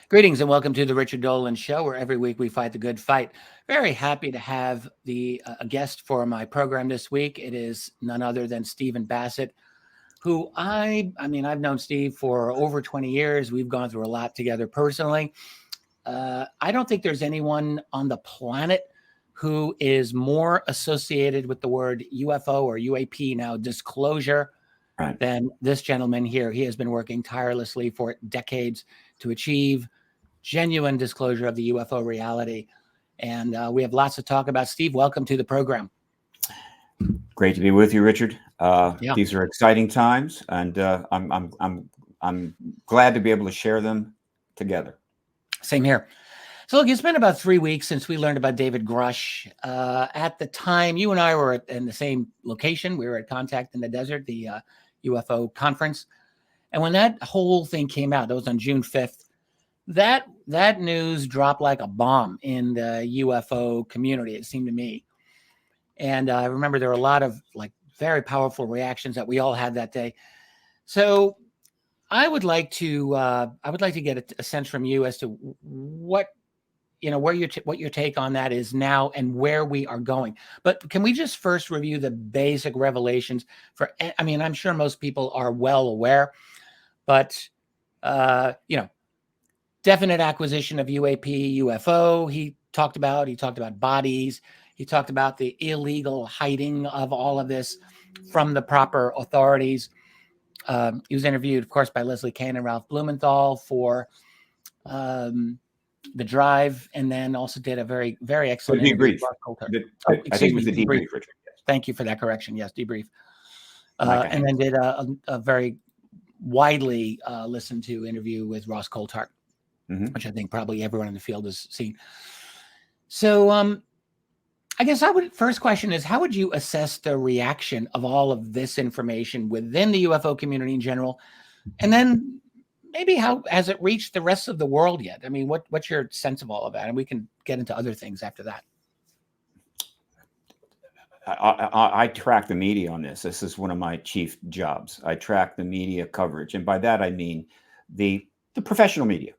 Greetings and welcome to the Richard Dolan Show, where every week we fight the good fight. Very happy to have a guest for my program this week. It is none other than Steve Bassett, who I've known Steve for over 20 years. We've gone through a lot together personally. I don't think there's anyone on the planet who is more associated with the word UFO or UAP now disclosure than this gentleman here. He has been working tirelessly for decades to achieve genuine disclosure of the UFO reality. And we have lots to talk about. Steve, welcome to the program. Great to be with you, Richard. These are exciting times, and I'm glad to be able to share them together. Same here. So look, it's been about 3 weeks since we learned about David Grusch. At the time, you and I were in the same location. We were at Contact in the Desert, the UFO conference. And when that whole thing came out, that was on June 5th, that news dropped like a bomb in the UFO community, it seemed to me. And I remember there were a lot of very powerful reactions that we all had that day. So I would like to get a sense from you as to what your take on that is now and where we are going. But can we just first review the basic revelations I'm sure most people are well aware, but definite acquisition of UAP, UFO. He talked about bodies. He talked about the illegal hiding of all of this from the proper authorities. He was interviewed, of course, by Leslie Kane and Ralph Blumenthal for The Drive, and then also did a very, very excellent debrief. I think it was the debrief, Richard. Yes. Thank you for that correction. Yes, debrief. And then did a very widely listened to interview with Ross Coulthart, which I think probably everyone in the field has seen. So I guess first question is, how would you assess the reaction of all of this information within the UFO community in general? And then maybe how has it reached the rest of the world yet? I mean, what's your sense of all of that? And we can get into other things after that. I track the media on this. This is one of my chief jobs. I track the media coverage. And by that, I mean the professional media.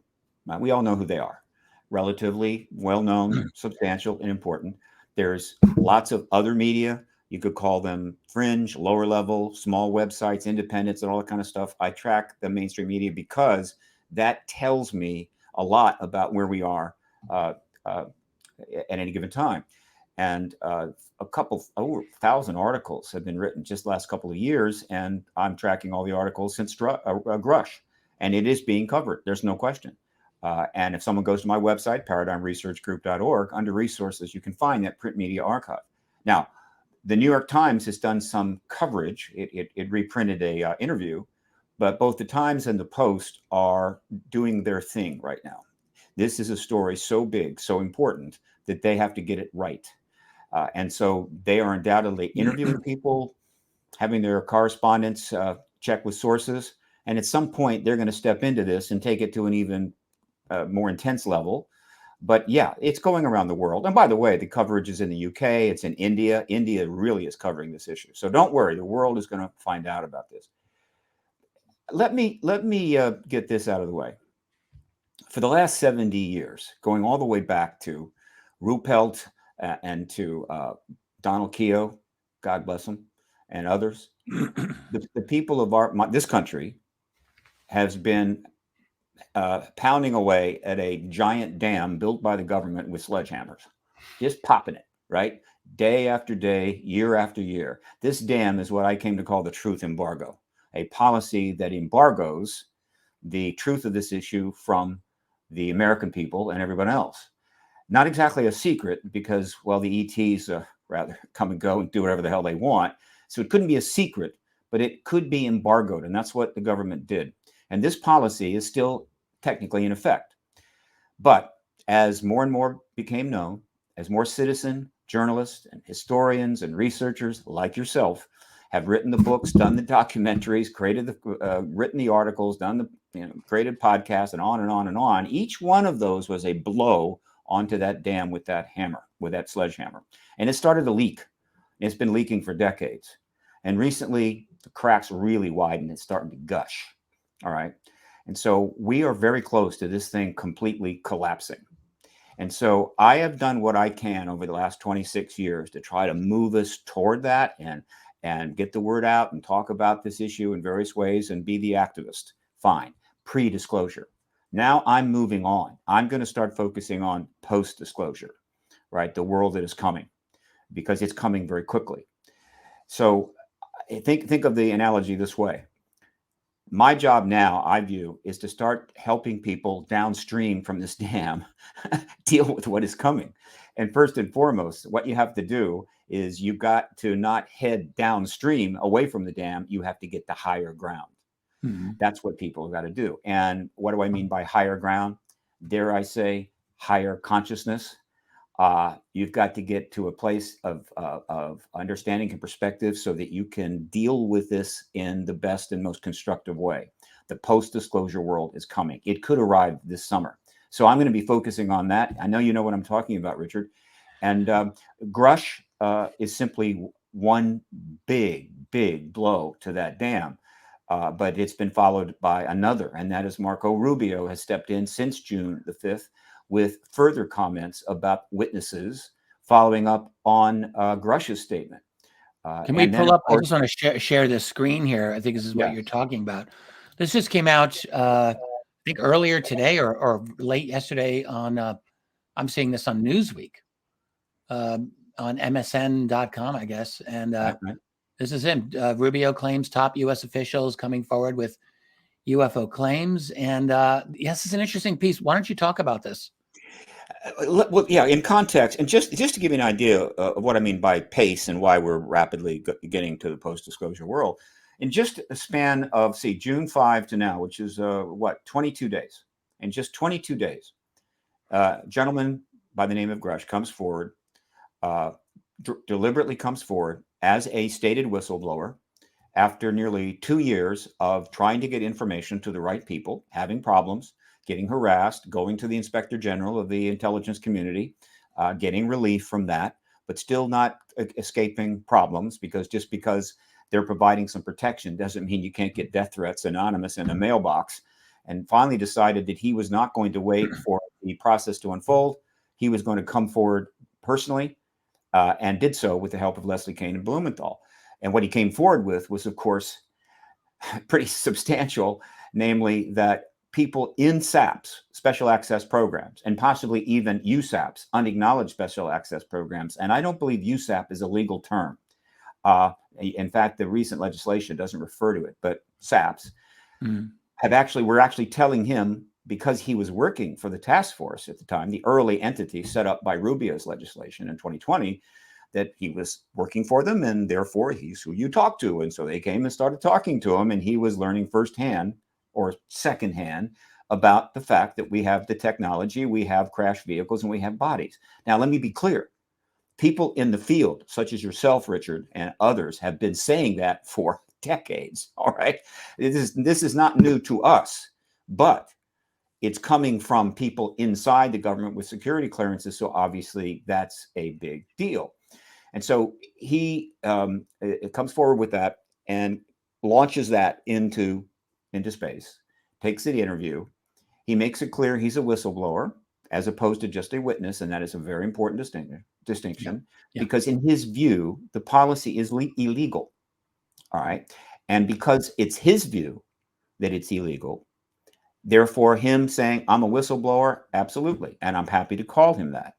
We all know who they are. Relatively well-known, substantial, and important. There's lots of other media. You could call them fringe, lower level, small websites, independents, and all that kind of stuff. I track the mainstream media because that tells me a lot about where we are at any given time. And over 1,000 articles have been written just the last couple of years, and I'm tracking all the articles since Grusch, and it is being covered. There's no question. And if someone goes to my website, paradigmresearchgroup.org, under resources, you can find that print media archive. Now, the New York Times has done some coverage. It reprinted a interview, but both the Times and the Post are doing their thing right now. This is a story so big, so important, that they have to get it right. And so they are undoubtedly interviewing people, having their correspondence check with sources. And at some point, they're going to step into this and take it to an even more intense level. But yeah, it's going around the world. And by the way, the coverage is in the UK. It's in India. India really is covering this issue. So don't worry, the world is going to find out about this. Let me get this out of the way. For the last 70 years, going all the way back to Ruppelt and to Donald Keogh, God bless him, and others, the people of this country has been pounding away at a giant dam built by the government with sledgehammers, just popping it, right? Day after day, year after year. This dam is what I came to call the Truth Embargo, a policy that embargoes the truth of this issue from the American people and everyone else. Not exactly a secret because, well, the ETs rather come and go and do whatever the hell they want. So it couldn't be a secret, but it could be embargoed. And that's what the government did. And this policy is still technically in effect. But as more and more became known, as more citizen journalists and historians and researchers like yourself have written the books, done the documentaries, written the articles, created podcasts, and on and on and on, each one of those was a blow onto that dam with that hammer, with that sledgehammer. And it started to leak. It's been leaking for decades. And recently, the cracks really widened. It's starting to gush. All right. And so we are very close to this thing completely collapsing. And so I have done what I can over the last 26 years to try to move us toward that and get the word out and talk about this issue in various ways and be the activist. Fine. Pre-disclosure. Now I'm moving on. I'm going to start focusing on post-disclosure, right? The world that is coming, because it's coming very quickly. So think of the analogy this way. My job now, I view, is to start helping people downstream from this dam deal with what is coming. And first and foremost, what you have to do is you've got to not head downstream away from the dam. You have to get to higher ground. Mm-hmm. That's what people have got to do. And what do I mean by higher ground? Dare I say higher consciousness? You've got to get to a place of understanding and perspective so that you can deal with this in the best and most constructive way. The post-disclosure world is coming. It could arrive this summer. So I'm going to be focusing on that. I know you know what I'm talking about, Richard. And Grusch is simply one big blow to that dam. But it's been followed by another, and that is Marco Rubio has stepped in since June the 5th with further comments about witnesses following up on Grusch's statement. Can we pull up? I just want to share this screen here. I think this is what you're talking about. This just came out, I think earlier today or late yesterday on, I'm seeing this on Newsweek, on MSN.com, I guess. And this is him. Rubio claims top U.S. officials coming forward with UFO claims. And yes, it's an interesting piece. Why don't you talk about this? Well, yeah, in context, and just to give you an idea of what I mean by pace and why we're rapidly getting to the post-disclosure world, in just a span of, June 5 to now, which is 22 days. In just 22 days, a gentleman by the name of Grusch comes forward, deliberately comes forward as a stated whistleblower after nearly 2 years of trying to get information to the right people, having problems, getting harassed, going to the Inspector General of the intelligence community, getting relief from that, but still not escaping problems, because just because they're providing some protection doesn't mean you can't get death threats anonymous in a mailbox. And finally decided that he was not going to wait for the process to unfold. He was going to come forward personally, and did so with the help of Leslie Kean and Blumenthal. And what he came forward with was, of course, pretty substantial, namely that people in SAPs, special access programs, and possibly even USAPs, unacknowledged special access programs, and I don't believe USAP is a legal term. In fact, the recent legislation doesn't refer to it, but SAPs were actually telling him, because he was working for the task force at the time, the early entity set up by Rubio's legislation in 2020, that he was working for them, and therefore he's who you talk to. And so they came and started talking to him, and he was learning firsthand or secondhand about the fact that we have the technology, we have crashed vehicles, and we have bodies. Now, let me be clear. People in the field, such as yourself, Richard, and others, have been saying that for decades. All right. This is not new to us, but it's coming from people inside the government with security clearances. So obviously that's a big deal. And so he comes forward with that and launches that into space, takes the interview. He makes it clear he's a whistleblower as opposed to just a witness. And that is a very important distinction because in his view, the policy is illegal. All right. And because it's his view that it's illegal, therefore, him saying, I'm a whistleblower, absolutely. And I'm happy to call him that.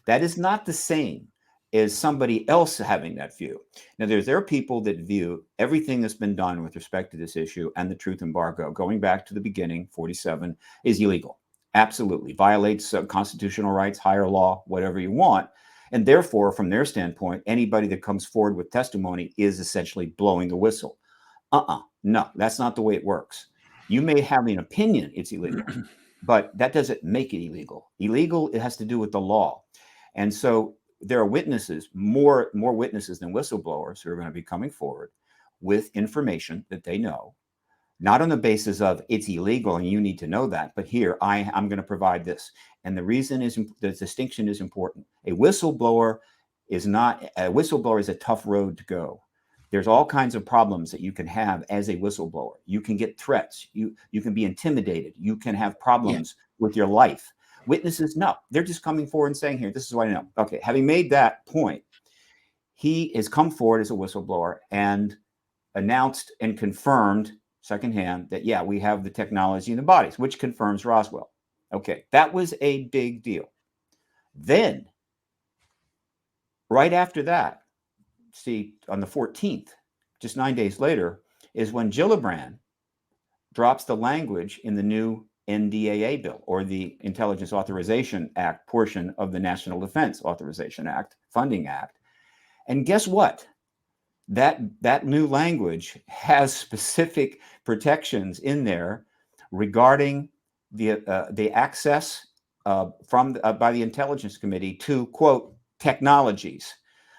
That is not the same as somebody else having that view. Now, there are people that view everything that's been done with respect to this issue and the Truth Embargo, going back to the beginning, 47, is illegal. Absolutely. Violates constitutional rights, higher law, whatever you want. And therefore, from their standpoint, anybody that comes forward with testimony is essentially blowing the whistle. No, that's not the way it works. You may have an opinion it's illegal, but that doesn't make it illegal. Illegal, it has to do with the law. And so there are witnesses, more witnesses than whistleblowers, who are going to be coming forward with information that they know, not on the basis of it's illegal and you need to know that, but here I'm going to provide this. And the reason is the distinction is important. A whistleblower is a tough road to go. There's all kinds of problems that you can have as a whistleblower. You can get threats. You can be intimidated. You can have problems with your life. Witnesses, no, they're just coming forward and saying, here, this is what I know. Okay, having made that point, he has come forward as a whistleblower and announced and confirmed secondhand that, yeah, we have the technology in the bodies, which confirms Roswell. Okay, that was a big deal. Then, right after that, see, on the 14th, just 9 days later, is when Gillibrand drops the language in the new NDAA bill, or the Intelligence Authorization Act portion of the National Defense Authorization Act, Funding Act. And guess what? That new language has specific protections in there regarding the access by the Intelligence Committee to, quote, technologies,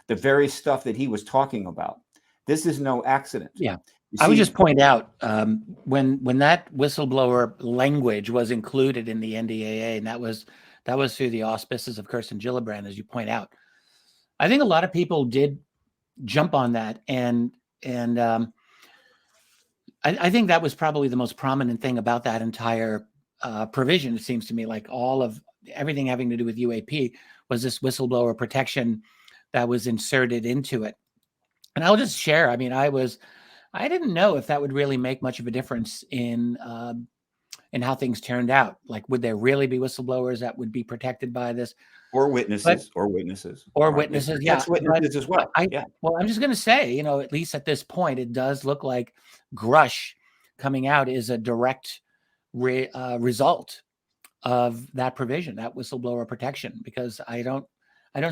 the very stuff that he was talking about. This is no accident. Yeah. You I would see, just point out when that whistleblower language was included in the NDAA, and that was through the auspices of Kirsten Gillibrand, as you point out. I think a lot of people did jump on that, and I think that was probably the most prominent thing about that entire provision. It seems to me like all of everything having to do with UAP was this whistleblower protection that was inserted into it. And I'll just share. I mean, I didn't know if that would really make much of a difference in how things turned out. Like, would there really be whistleblowers that would be protected by this? or witnesses, or witnesses. Or Right? witnesses, That's yeah. witnesses as well. Yeah. Well, I'm just going to say, at least at this point, it does look like Grusch coming out is a direct result of that provision, that whistleblower protection, because I don't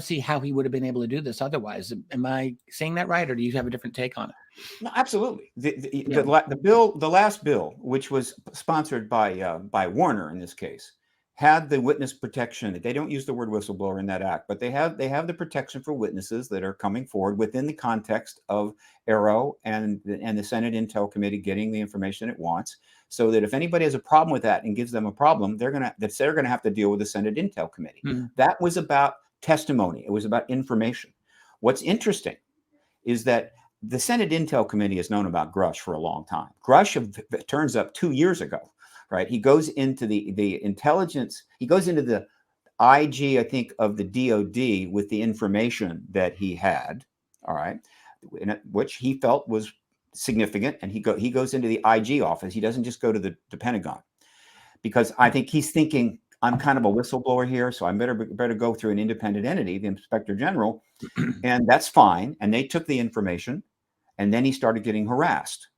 see how he would have been able to do this otherwise. Am I saying that right, or do you have a different take on it? No, absolutely. The last bill, which was sponsored by Warner in this case, had the witness protection. They don't use the word whistleblower in that act, but they have the protection for witnesses that are coming forward within the context of Arrow and the Senate Intel Committee getting the information it wants, so that if anybody has a problem with that and gives them a problem, they're gonna have to deal with the Senate Intel Committee. Mm-hmm. That was about testimony. It was about information. What's interesting is that the Senate Intel Committee has known about Grusch for a long time. Grusch turns up 2 years ago, right? He goes into the intelligence, he goes into the IG, I think, of the DOD with the information that he had, all right, which he felt was significant, and he goes into the IG office. He doesn't just go to the Pentagon, because I think he's thinking, I'm kind of a whistleblower here, so I better go through an independent entity, the Inspector General, and that's fine. And they took the information, and then he started getting harassed.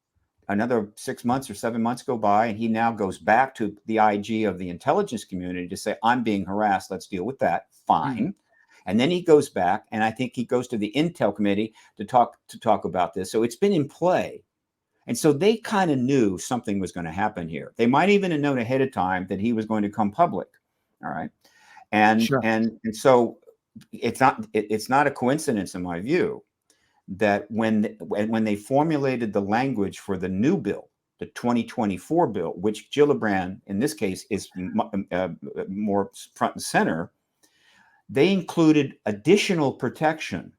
Another 6 months or 7 months go by, and he now goes back to the IG of the intelligence community to say, I'm being harassed. Let's deal with that. Fine. Mm-hmm. And then he goes back, and I think he goes to the Intel Committee to talk about this. So it's been in play. And so they kind of knew something was going to happen here. They might even have known ahead of time that he was going to come public. All right. And sure. and so it's not a coincidence, in my view, that when they formulated the language for the new bill, the 2024 bill, which Gillibrand in this case is more front and center, they included additional protection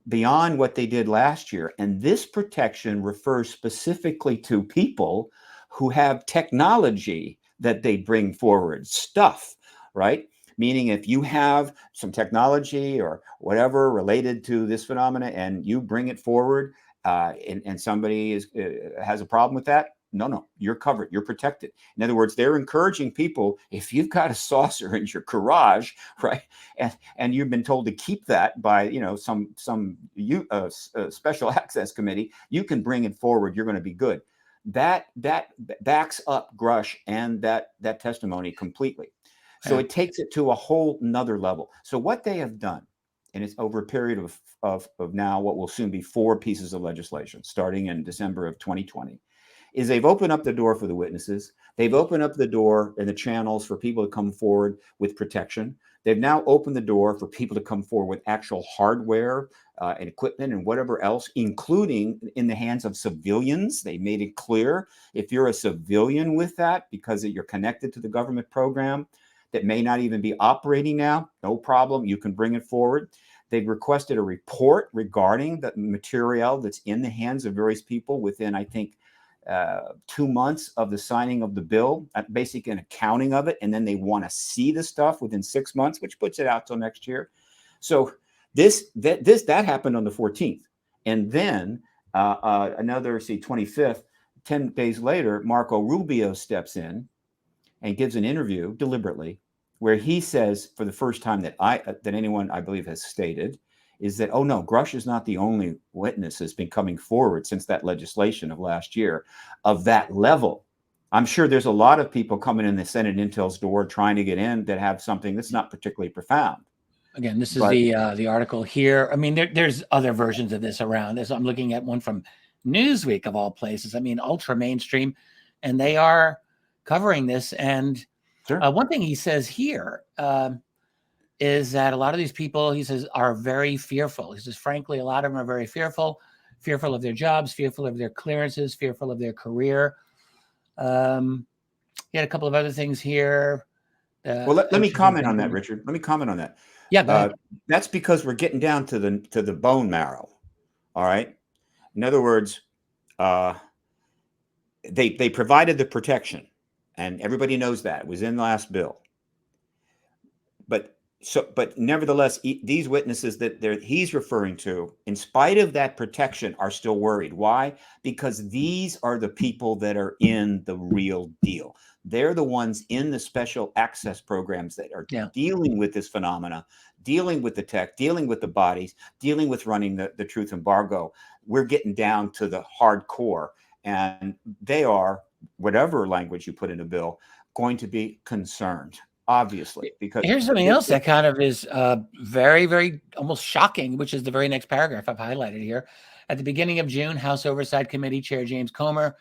beyond what they did last year. And this protection refers specifically to people who have technology that they bring forward, stuff, right? Meaning, if you have some technology or whatever related to this phenomena and you bring it forward, and somebody has a problem with that, no, you're covered, you're protected. In other words, they're encouraging people, if you've got a saucer in your garage, right, and you've been told to keep that by some special access committee, you can bring it forward. You're going to be good. That backs up Grusch and that testimony completely. So it takes it to a whole nother level. So what they have done, and it's over a period of now what will soon be 4 pieces of legislation, starting in December of 2020, is they've opened up the door for the witnesses. They've opened up the door and the channels for people to come forward with protection. They've now opened the door for people to come forward with actual hardware and equipment and whatever else, including in the hands of civilians. They made it clear, if you're a civilian with that, because you're connected to the government program that may not even be operating now, no problem, you can bring it forward. They've requested a report regarding the material that's in the hands of various people within, I think, 2 months of the signing of the bill, basically an accounting of it. And then they want to see the stuff within 6 months, which puts it out till next year. So that happened on the 14th. And then another, 25th, 10 days later, Marco Rubio steps in and gives an interview deliberately where he says, for the first time that anyone, I believe, has stated, is that, oh no, Grusch is not the only witness that's been coming forward since that legislation of last year of that level. I'm sure there's a lot of people coming in the Senate Intel's door trying to get in that have something that's not particularly profound. Again, this is the article here. I mean, there's other versions of this around. This, I'm looking at one from Newsweek of all places. I mean, ultra mainstream, and they are covering this. And sure. One thing he says here is that a lot of these people, he says, are very fearful. He says, frankly, a lot of them are very fearful of their jobs, fearful of their clearances, fearful of their career. He had a couple of other things here. Well, let me comment on that, Richard. Let me comment on that. Yeah, go ahead. That's because we're getting down to the bone marrow. All right. In other words, they provided the protection, and everybody knows that it was in the last bill. But nevertheless, these witnesses that he's referring to, in spite of that protection, are still worried. Why? Because these are the people that are in the real deal. They're the ones in the special access programs that are dealing with this phenomena, dealing with the tech, dealing with the bodies, dealing with running the Truth Embargo. We're getting down to the hardcore, and they are, whatever language you put in a bill, going to be concerned. Obviously, because here's something else that kind of is very, very almost shocking, which is the very next paragraph I've highlighted here. At the beginning of June, House Oversight Committee Chair James Comer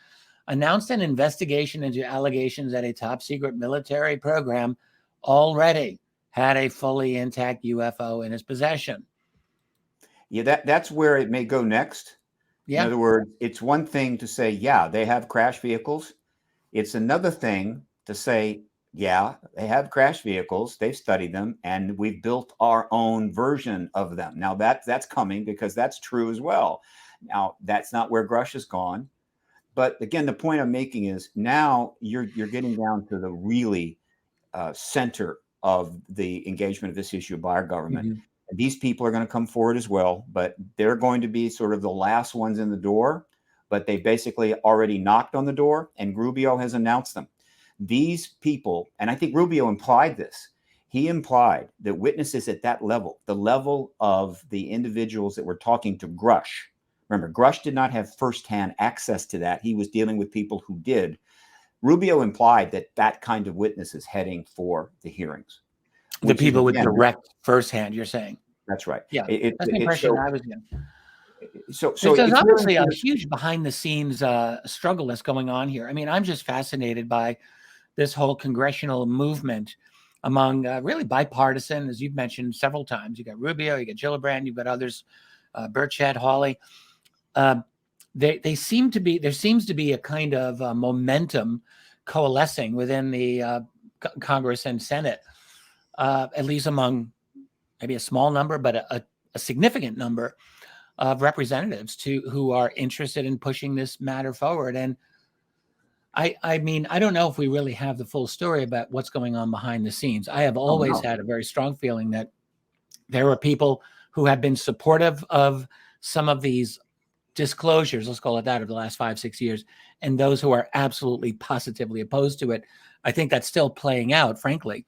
announced an investigation into allegations that a top secret military program already had a fully intact UFO in its possession. Yeah, that's where it may go next. Yeah. In other words, it's one thing to say, yeah, they have crash vehicles. It's another thing to say, yeah, they have crash vehicles. They've studied them, and we've built our own version of them. Now that's coming, because that's true as well. Now that's not where Grusch has gone, but again, the point I'm making is now you're getting down to the really center of the engagement of this issue by our government. Mm-hmm. And these people are going to come forward as well, but they're going to be sort of the last ones in the door. But they basically already knocked on the door, and Rubio has announced them. These people, and I think Rubio implied this, he implied that witnesses at that level, the level of the individuals that were talking to Grusch, remember, Grusch did not have firsthand access to that. He was dealing with people who did. Rubio implied that kind of witness is heading for the hearings. The people with direct firsthand, you're saying? That's right. Yeah, that's the impression I was getting. So there's obviously a huge behind-the-scenes struggle that's going on here. I mean, I'm just fascinated by this whole congressional movement among really bipartisan, as you've mentioned several times. You got Rubio, you got Gillibrand, you've got others, Burchett, Hawley. There seems to be a kind of momentum coalescing within the Congress and Senate, at least among maybe a small number, but a significant number of representatives who are interested in pushing this matter forward. And I mean, I don't know if we really have the full story about what's going on behind the scenes. I have always had a very strong feeling that there were people who have been supportive of some of these disclosures, let's call it that, of the last 5-6 years, and those who are absolutely positively opposed to it. I think that's still playing out, frankly.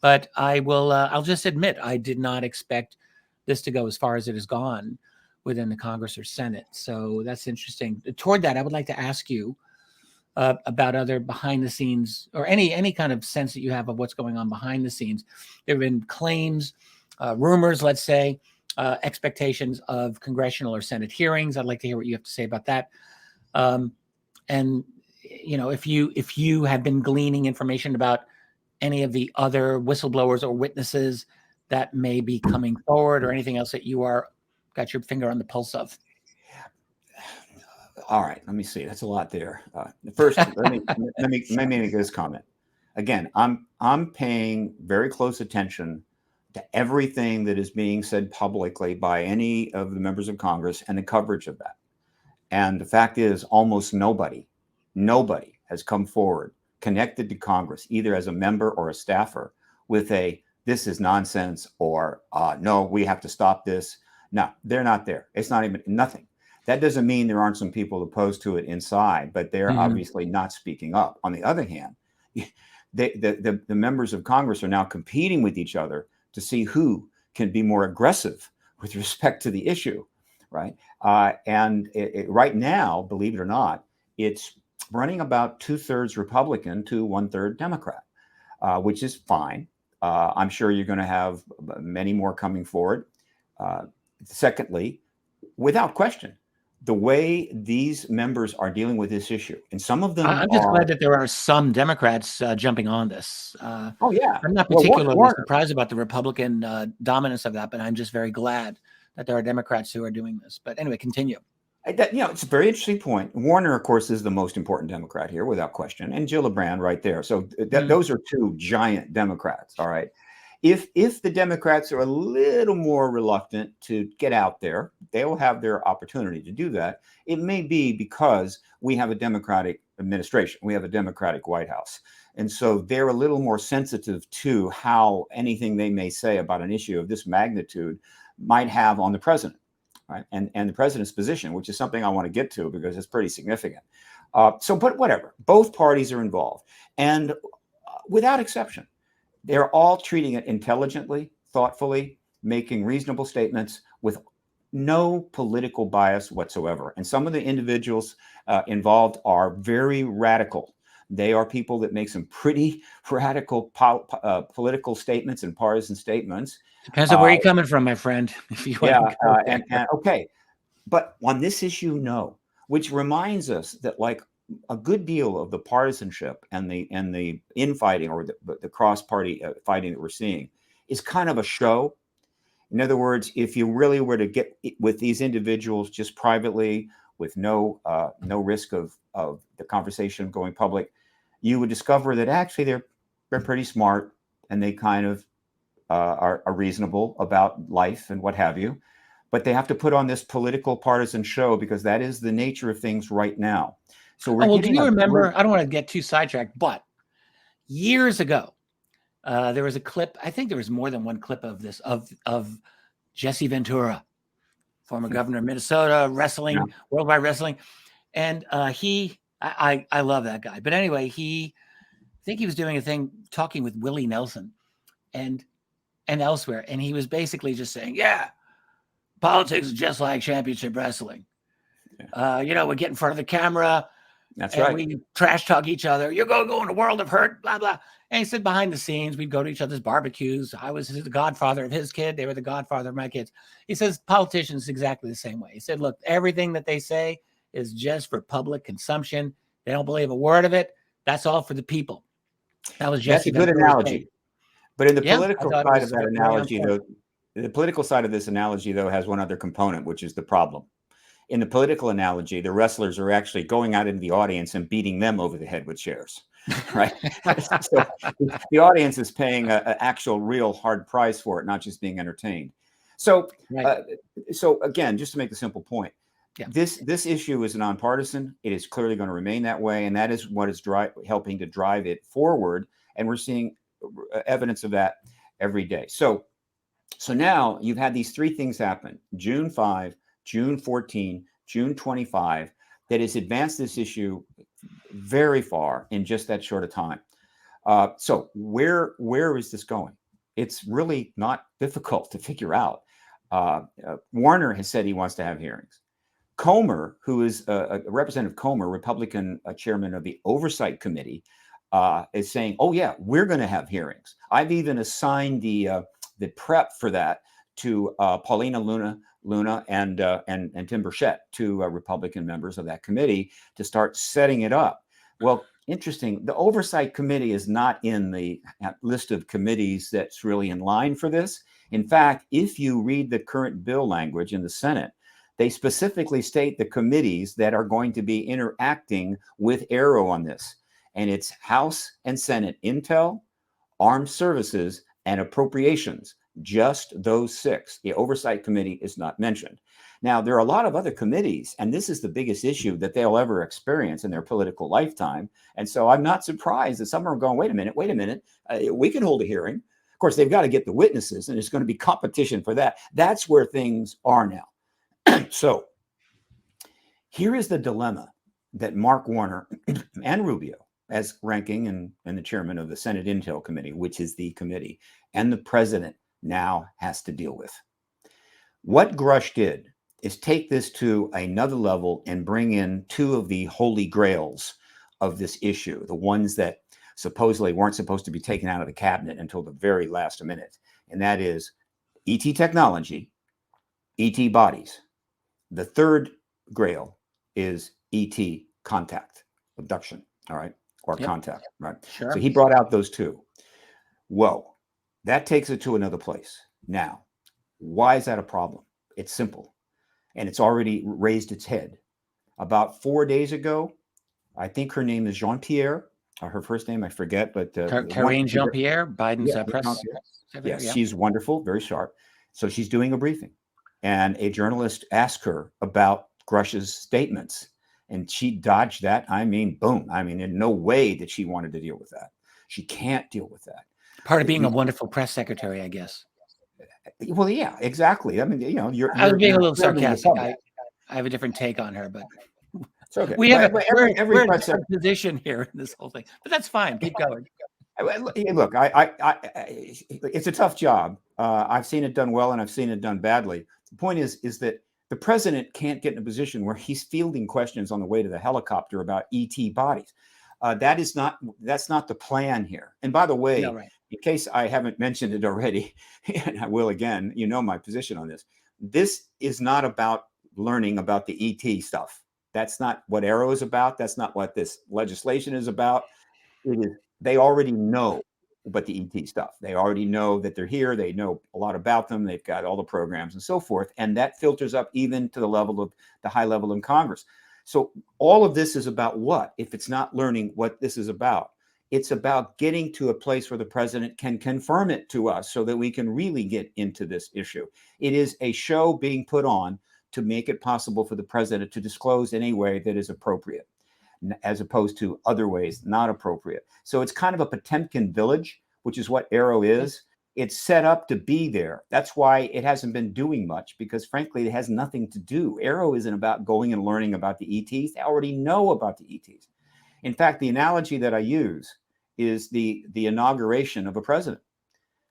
But I'll just admit, I did not expect this to go as far as it has gone within the Congress or Senate. So that's interesting. Toward that, I would like to ask you about other behind the scenes, or any kind of sense that you have of what's going on behind the scenes. There have been claims, rumors, let's say, expectations of congressional or Senate hearings. I'd like to hear what you have to say about that. And you know, if you have been gleaning information about any of the other whistleblowers or witnesses that may be coming forward, or anything else that you got your finger on the pulse of. All right, let me see. That's a lot there. First, let me make this comment. Again, I'm paying very close attention to everything that is being said publicly by any of the members of Congress and the coverage of that. And the fact is, almost nobody has come forward connected to Congress, either as a member or a staffer, with a "this is nonsense" or "no, we have to stop this." No, they're not there. It's not even nothing. That doesn't mean there aren't some people opposed to it inside, but they're obviously not speaking up. On the other hand, the members of Congress are now competing with each other to see who can be more aggressive with respect to the issue, right? And right now, believe it or not, it's running about 2/3 Republican to 1/3 Democrat, which is fine. I'm sure you're going to have many more coming forward. Secondly, without question, the way these members are dealing with this issue, and some of them I'm just glad that there are some Democrats jumping on this. oh yeah, I'm not particularly surprised about the Republican dominance of that, but I'm just very glad that there are Democrats who are doing this. But anyway, continue. It's a very interesting point. Warner, of course, is the most important Democrat here, without question, and Gillibrand right there. So those are two giant Democrats. All right. If the Democrats are a little more reluctant to get out there, they will have their opportunity to do that. It may be because we have a Democratic administration, we have a Democratic White House. And so they're a little more sensitive to how anything they may say about an issue of this magnitude might have on the president, right? And the president's position, which is something I want to get to because it's pretty significant. But whatever, both parties are involved. And without exception, they're all treating it intelligently, thoughtfully, making reasonable statements with no political bias whatsoever. And some of the individuals involved are very radical. They are people that make some pretty radical political statements and partisan statements. Depends on where you're coming from, my friend. If you and okay. But on this issue, no. Which reminds us that, like, a good deal of the partisanship and the infighting or the cross-party fighting that we're seeing is kind of a show. In other words, if you really were to get with these individuals just privately, with no risk of the conversation going public, you would discover that actually they're pretty smart and they kind of are reasonable about life and what have you. But they have to put on this political partisan show because that is the nature of things right now. So do you remember? I don't want to get too sidetracked, but years ago, there was a clip. I think there was more than one clip of this of Jesse Ventura, former governor of Minnesota, wrestling, worldwide wrestling, and I love that guy. But anyway, I think he was doing a thing talking with Willie Nelson, and elsewhere, and he was basically just saying, "Yeah, politics is just like championship wrestling. We get in front of the camera." That's and right. We trash talk each other. You're going to go in a world of hurt, blah, blah. And he said behind the scenes, we'd go to each other's barbecues. I was the godfather of his kid. They were the godfather of my kids. He says politicians exactly the same way. He said, look, everything that they say is just for public consumption. They don't believe a word of it. That's all for the people. That was Jesse. That's a good analogy. But in the political side of that analogy, though, the political side of this analogy, though, has one other component, which is the problem. In the political analogy, the wrestlers are actually going out into the audience and beating them over the head with chairs, right? So the audience is paying an actual, real hard price for it, not just being entertained. So, so again, just to make the simple point, this issue is nonpartisan. It is clearly going to remain that way, and that is what is helping to drive it forward. And we're seeing evidence of that every day. So now you've had these three things happen: June 5. June 14, June 25, that has advanced this issue very far in just that short of time. So where is this going? It's really not difficult to figure out. Warner has said he wants to have hearings. Comer, who is Representative Comer, Republican chairman of the Oversight Committee, is saying, "Oh yeah, we're going to have hearings." I've even assigned the prep for that to Paulina Luna and Tim Burchett, two Republican members of that committee, to start setting it up. Well, interesting. The Oversight Committee is not in the list of committees that's really in line for this. In fact, if you read the current bill language in the Senate, they specifically state the committees that are going to be interacting with AARO on this. And it's House and Senate Intel, Armed Services, and Appropriations. Just those 6. The oversight committee is not mentioned. Now, there are a lot of other committees, and this is the biggest issue that they'll ever experience in their political lifetime. And so I'm not surprised that some are going, wait a minute, we can hold a hearing. Of course, they've got to get the witnesses, and there's going to be competition for that. That's where things are now. So here is the dilemma that Mark Warner and Rubio, as ranking and the chairman of the Senate Intel Committee, which is the committee, and the president now has to deal with. What Grusch did is take this to another level and bring in 2 of the holy grails of this issue, the ones that supposedly weren't supposed to be taken out of the cabinet until the very last minute. And that is ET technology, ET bodies. The third grail is ET contact, abduction, all right, or contact, right? Sure. So he brought out those 2. Whoa, that takes it to another place. Now, why is that a problem? It's simple, and it's already raised its head. About 4 days ago, I think her name is Jean-Pierre, her first name I forget, but Karine Jean-Pierre, Biden's press. Yes, she's wonderful, very sharp. So she's doing a briefing, and a journalist asked her about Grusch's statements, and she dodged that. I mean, boom. I mean, in no way that she wanted to deal with that. She can't deal with that. Part of being a wonderful press secretary, I guess. Well, yeah, exactly. I mean, you know, I was being a little sarcastic. I have a different take on her, but it's okay. We have we're in a press different position here in this whole thing, but that's fine. Keep going. Look, it's a tough job. I've seen it done well, and I've seen it done badly. The point is that the president can't get in a position where he's fielding questions on the way to the helicopter about ET bodies. That's not the plan here. And by the way, No, right. in case I haven't mentioned it already, and I will again, you know my position on this. This is not about learning about the ET stuff. That's not what Arrow is about. That's not what this legislation is about. It is. They already know about the ET stuff. They already know that they're here. They know a lot about them. They've got all the programs and so forth. And that filters up even to the level of the high level in Congress. So all of this is about what? If it's not learning what this is about, it's about getting to a place where the president can confirm it to us so that we can really get into this issue. It is a show being put on to make it possible for the president to disclose in a way that is appropriate, as opposed to other ways not appropriate. So it's kind of a Potemkin village, which is what Arrow is. It's set up to be there. That's why it hasn't been doing much, because frankly, it has nothing to do. Arrow isn't about going and learning about the ETs. They already know about the ETs. In fact, the analogy that I use is the inauguration of a president.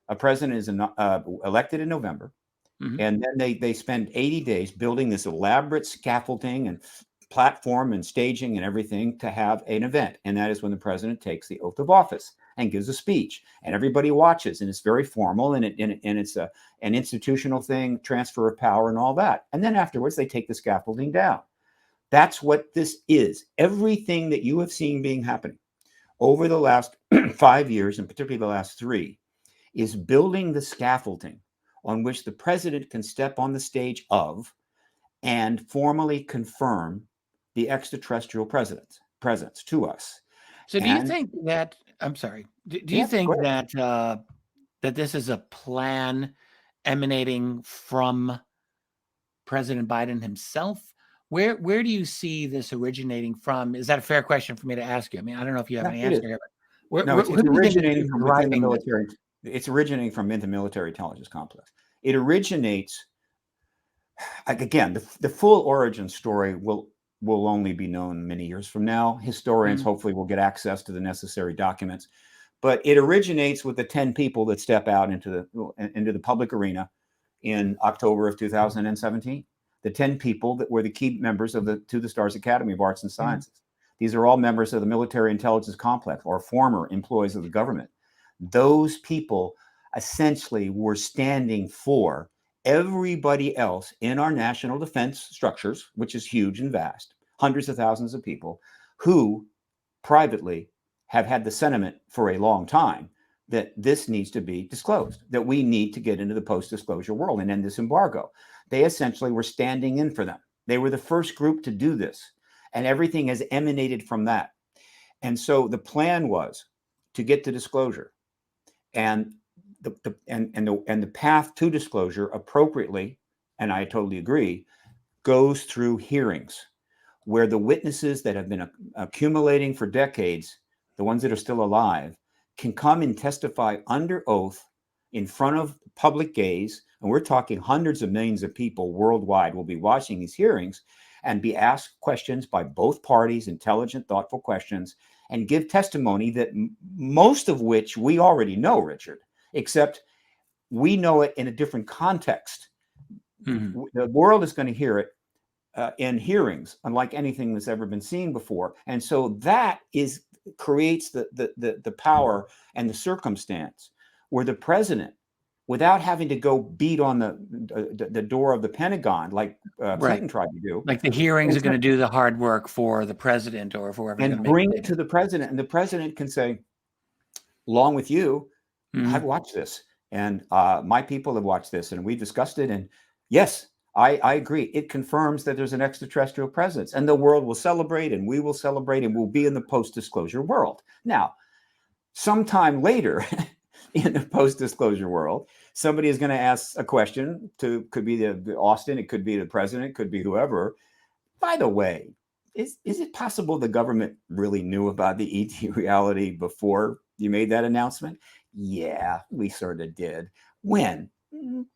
A president is elected in November, and then they spend 80 days building this elaborate scaffolding and platform and staging and everything to have an event. And that is when the president takes the oath of office and gives a speech, and everybody watches, and it's very formal, and it's an institutional thing, transfer of power and all that. And then afterwards, they take the scaffolding down. That's what this is. Everything that you have seen being happening over the last 5 years, and particularly the last 3, is building the scaffolding on which the president can step on the stage of and formally confirm the extraterrestrial presence to us. So do you think that, I'm sorry, do you think that that this is a plan emanating from President Biden himself? Where do you see this originating from? Is that a fair question for me to ask you? I mean, I don't know if you have an answer here, but it's originating from within the military. It's originating from the military intelligence complex. It originates, again, the full origin story will only be known many years from now. Historians hopefully will get access to the necessary documents, but it originates with the 10 people that step out into the public arena in October of 2017. The 10 people that were the key members of the To the Stars Academy of Arts and Sciences. These are all members of the military intelligence complex or former employees of the government. Those people essentially were standing for everybody else in our national defense structures, which is huge and vast, hundreds of thousands of people who privately have had the sentiment for a long time that this needs to be disclosed, that we need to get into the post-disclosure world and end this embargo. They essentially were standing in for them. They were the first group to do this, and everything has emanated from that. And so the plan was to get to disclosure. And the path to disclosure appropriately, and I totally agree, goes through hearings where the witnesses that have been accumulating for decades, the ones that are still alive, can come and testify under oath in front of public gaze. And we're talking hundreds of millions of people worldwide will be watching these hearings and be asked questions by both parties, intelligent, thoughtful questions, and give testimony that most of which we already know, Richard, except we know it in a different context. Mm-hmm. The world is going to hear it in hearings, unlike anything that's ever been seen before. And so that creates the power and the circumstance where the president, without having to go beat on the door of the Pentagon like Clinton tried to do, like the hearings are going to do the hard work for the president or for whoever, and bring it to the president, and the president can say, along with you, mm-hmm. I've watched this, and my people have watched this, and we discussed it, and yes, I agree. It confirms that there's an extraterrestrial presence, and the world will celebrate, and we will celebrate, and we'll be in the post-disclosure world. Now, sometime later in the post-disclosure world, somebody is going to ask a question could be the Austin, it could be the president, it could be whoever. By the way, is it possible the government really knew about the ET reality before you made that announcement? Yeah, we sort of did. When?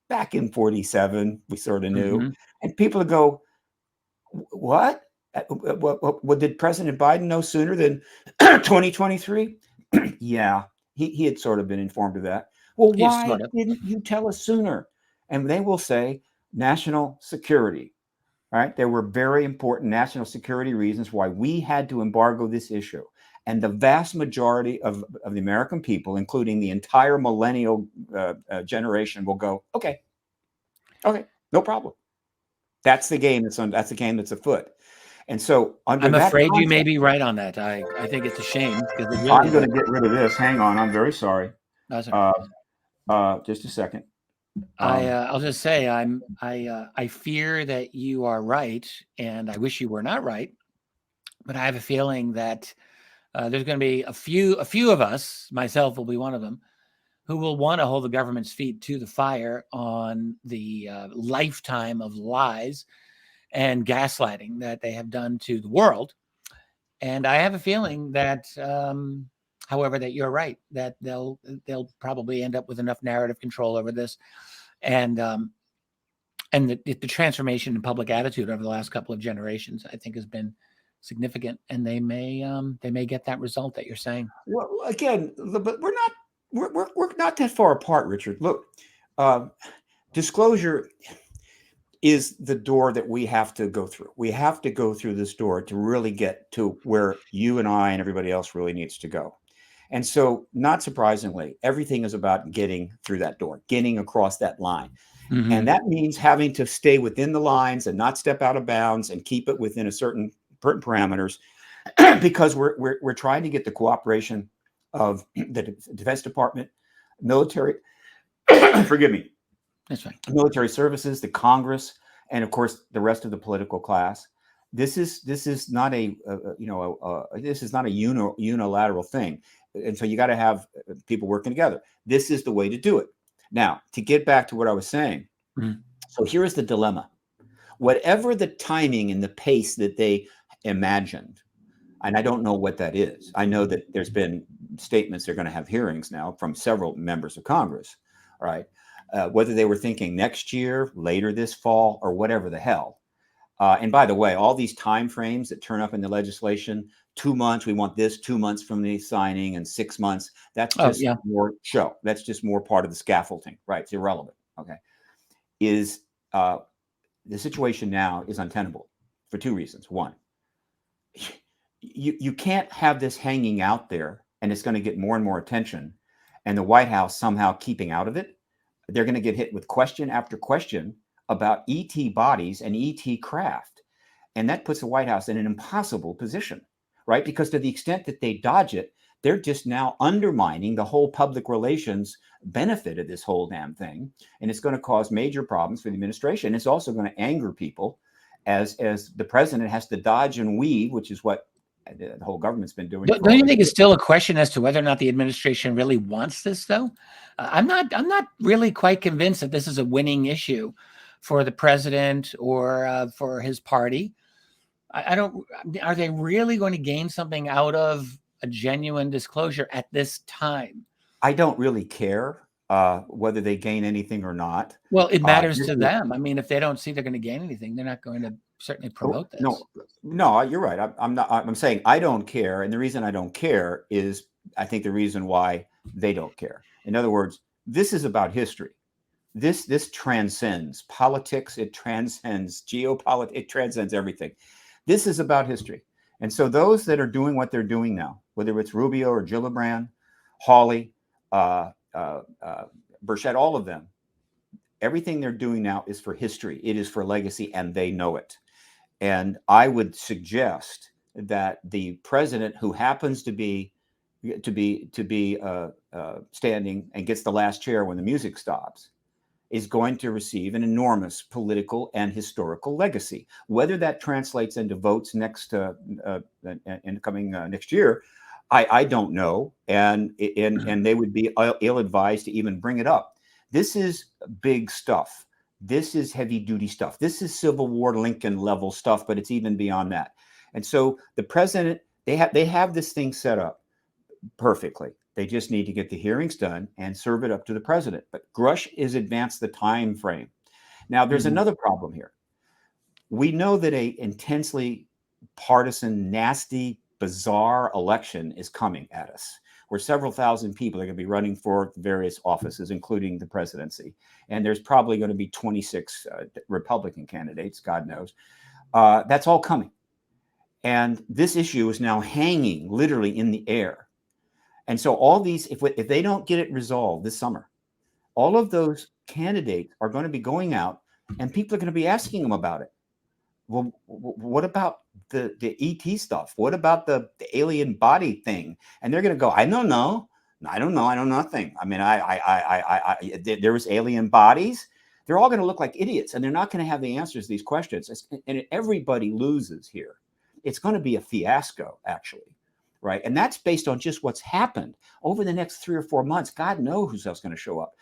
Back in 47, we sort of knew. Mm-hmm. And people would go, what? What did President Biden know sooner than 2023? Yeah, he had sort of been informed of that. Well, why didn't you tell us sooner? And they will say national security, right? There were very important national security reasons why we had to embargo this issue. And the vast majority of the American people, including the entire millennial generation, will go, okay, no problem. That's the game that's afoot. And so I'm afraid you may be right on that. I think it's a shame. I'm going to get rid of this. Hang on. I'm very sorry. That's just a second. I'll just say I fear that you are right, and I wish you were not right. But I have a feeling that there's going to be a few of us, myself will be one of them, who will want to hold the government's feet to the fire on the lifetime of lies and gaslighting that they have done to the world. And I have a feeling that, however, that you're right, that they'll probably end up with enough narrative control over this, and the transformation in public attitude over the last couple of generations, I think, has been significant, and they may get that result that you're saying. Well, again, but we're not that far apart, Richard. Look, disclosure is the door that we have to go through. We have to go through this door to really get to where you and I and everybody else really needs to go. And so, not surprisingly, everything is about getting through that door, getting across that line. Mm-hmm. And that means having to stay within the lines and not step out of bounds and keep it within a certain parameters, because we're trying to get the cooperation of the Defense Department, military, forgive me, that's right, military services, the Congress, and of course the rest of the political class. This is not a unilateral thing, and so you got to have people working together. This is the way to do it. Now, to get back to what I was saying, mm-hmm. So here is the dilemma. Whatever the timing and the pace that they imagined, and I don't know what that is. I know that there's been statements they're going to have hearings now from several members of Congress, right? Whether they were thinking next year, later this fall, or whatever the hell. And by the way, all these time frames that turn up in the legislation, 2 months, we want this, 2 months from the signing, and 6 months, that's just more show. That's just more part of the scaffolding, right? It's irrelevant, okay? The situation now is untenable for two reasons. One, you can't have this hanging out there, and it's going to get more and more attention, and the White House somehow keeping out of it. They're going to get hit with question after question about ET bodies and ET craft. And that puts the White House in an impossible position, right? Because to the extent that they dodge it, they're just now undermining the whole public relations benefit of this whole damn thing. And it's going to cause major problems for the administration. It's also going to anger people as the president has to dodge and weave, which is what the whole government's been doing. Don't you think it's still a question as to whether or not the administration really wants this, though? I'm not really quite convinced that this is a winning issue for the president or for his party. I don't. Are they really going to gain something out of a genuine disclosure at this time? I don't really care whether they gain anything or not. Well, it matters to them. I mean, if they don't see they're going to gain anything, they're not going to certainly promote this. No, you're right. I'm not. I'm saying I don't care, and the reason I don't care is I think the reason why they don't care. In other words, this is about history. This transcends politics. It transcends geopolitics. It transcends everything. This is about history. And so those that are doing what they're doing now, whether it's Rubio or Gillibrand, Hawley, Burchett, all of them, everything they're doing now is for history. It is for legacy, and they know it. And I would suggest that the president, who happens to be standing and gets the last chair when the music stops, is going to receive an enormous political and historical legacy. Whether that translates into votes next next year, I don't know, and they would be ill-advised to even bring it up. This is big stuff. This is heavy-duty stuff. This is Civil War Lincoln level stuff, but it's even beyond that. And so the president, they have this thing set up perfectly. They just need to get the hearings done and serve it up to the president. But Grusch is advanced the time frame. Now, there's another problem here. We know that a intensely partisan, nasty, bizarre election is coming at us, where several thousand people are going to be running for various offices, including the presidency. And there's probably going to be 26 Republican candidates, God knows. That's all coming. And this issue is now hanging literally in the air. And so all these, if they don't get it resolved this summer, all of those candidates are going to be going out and people are going to be asking them about it. Well, what about the ET stuff? What about the alien body thing? And they're going to go, I don't know. I don't know. I know nothing. I mean, there was alien bodies. They're all going to look like idiots, and they're not going to have the answers to these questions. And everybody loses here. It's going to be a fiasco, actually. Right. And that's based on just what's happened over the next 3 or 4 months. God knows who's else going to show up.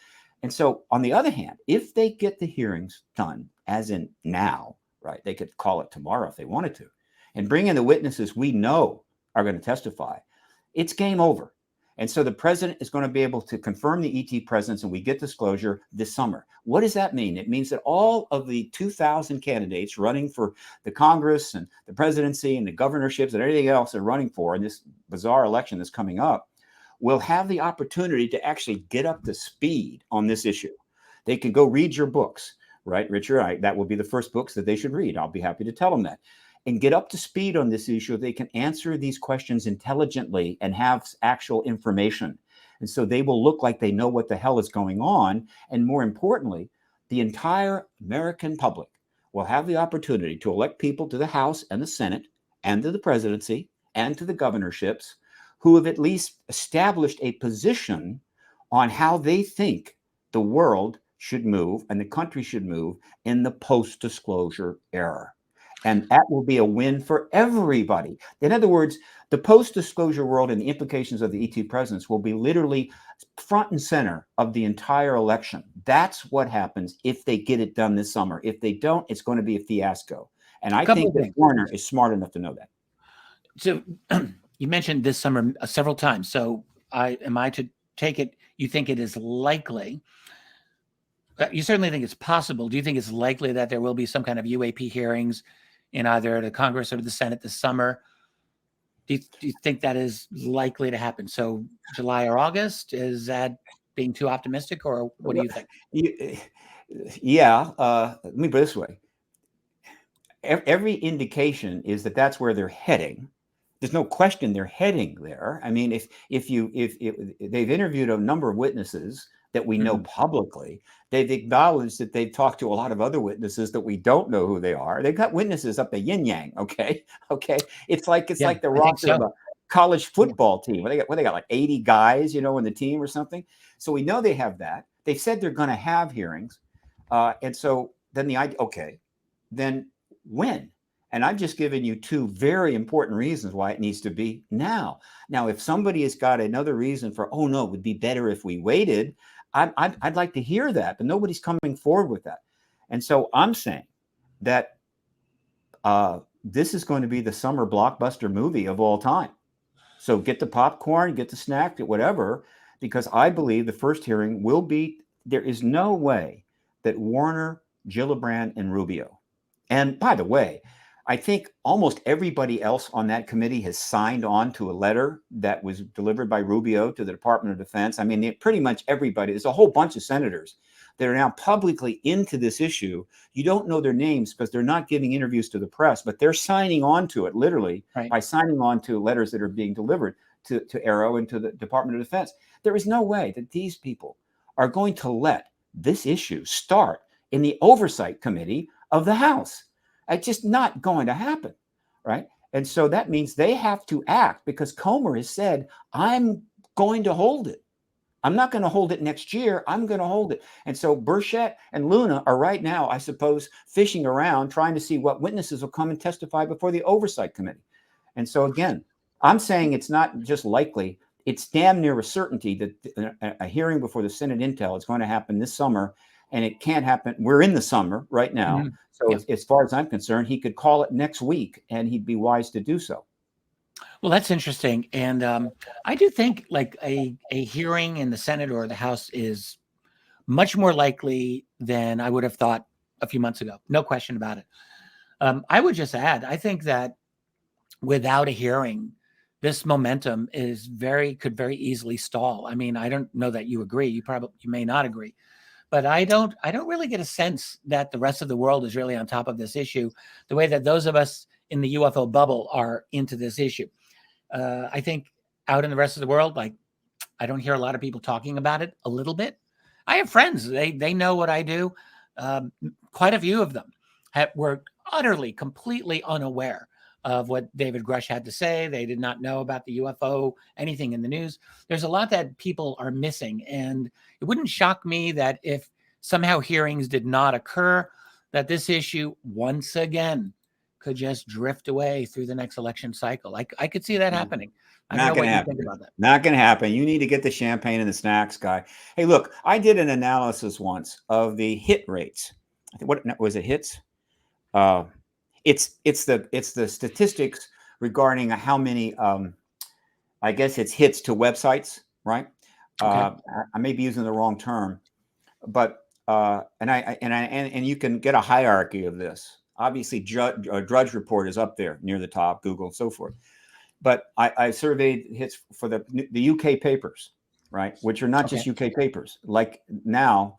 And so, on the other hand, if they get the hearings done, as in now, right, they could call it tomorrow if they wanted to, and bring in the witnesses we know are going to testify, it's game over. And so the president is going to be able to confirm the ET presence, and we get disclosure this summer. What does that mean? It means that all of the 2,000 candidates running for the Congress and the presidency and the governorships and everything else they're running for in this bizarre election that's coming up will have the opportunity to actually get up to speed on this issue. They can go read your books, right, Richard? That will be the first books that they should read. I'll be happy to tell them that. And get up to speed on this issue. They can answer these questions intelligently and have actual information. And so they will look like they know what the hell is going on. And more importantly, the entire American public will have the opportunity to elect people to the House and the Senate and to the presidency and to the governorships who have at least established a position on how they think the world should move and the country should move in the post-disclosure era. And that will be a win for everybody. In other words, the post-disclosure world and the implications of the ET presence will be literally front and center of the entire election. That's what happens if they get it done this summer. If they don't, it's going to be a fiasco. And I think that Warner is smart enough to know that. So you mentioned this summer several times. So am I to take it, you think it is likely, you certainly think it's possible. Do you think it's likely that there will be some kind of UAP hearings in either the Congress or the Senate this summer? Do you think that is likely to happen? So July or August, is that being too optimistic, or what do you think? Yeah, let me put it this way. Every indication is that that's where they're heading. There's no question they're heading there. I mean, if they've interviewed a number of witnesses that we know publicly, they've acknowledged that they've talked to a lot of other witnesses that we don't know who they are. They've got witnesses up the yin yang. Okay. It's like the roster of a college football team. They got like 80 guys, in the team or something. So we know they have that. They've said they're going to have hearings, and so then the idea. Okay, then when? And I've just given you two very important reasons why it needs to be now. Now, if somebody has got another reason for, oh no, it would be better if we waited, I'd like to hear that, but nobody's coming forward with that. And so I'm saying that this is going to be the summer blockbuster movie of all time. So get the popcorn, get the snack, get whatever, because I believe the first hearing will be, there is no way that Warner, Gillibrand, and Rubio, and by the way, I think almost everybody else on that committee has signed on to a letter that was delivered by Rubio to the Department of Defense. I mean, pretty much everybody, there's a whole bunch of senators that are now publicly into this issue. You don't know their names because they're not giving interviews to the press, but they're signing on to it literally by signing on to letters that are being delivered to Aero and to the Department of Defense. There is no way that these people are going to let this issue start in the Oversight Committee of the House. It's just not going to happen, right? And so that means they have to act, because Comer has said, I'm going to hold it. I'm not going to hold it next year. I'm going to hold it. And so Burchett and Luna are right now, I suppose, fishing around, trying to see what witnesses will come and testify before the Oversight Committee. And so again, I'm saying it's not just likely, it's damn near a certainty that a hearing before the Senate Intel is going to happen this summer, and it can't happen. We're in the summer right now. Mm-hmm. So as far as I'm concerned, he could call it next week, and he'd be wise to do so. Well, that's interesting. And I do think like a hearing in the Senate or the House is much more likely than I would have thought a few months ago. No question about it. I would just add, I think that without a hearing, this momentum could very easily stall. I mean, I don't know that you agree. You may not agree. But I don't really get a sense that the rest of the world is really on top of this issue the way that those of us in the UFO bubble are into this issue. I think out in the rest of the world, like, I don't hear a lot of people talking about it a little bit. I have friends, they know what I do. Quite a few of them were utterly, completely unaware of what David Grusch had to say. They did not know about the UFO, anything in the news. There's a lot that people are missing. And it wouldn't shock me that if somehow hearings did not occur, that this issue once again could just drift away through the next election cycle. I could see that happening. Not going to happen. Not going to happen. You need to get the champagne and the snacks, guy. Hey, look, I did an analysis once of the hit rates. What was it? Hits? It's the statistics regarding how many, I guess it's hits to websites, right? Okay. I may be using the wrong term, but and you can get a hierarchy of this. Obviously, Drudge Report is up there near the top, Google and so forth. But I surveyed hits for the UK papers, right? Which are not just UK papers. Like now,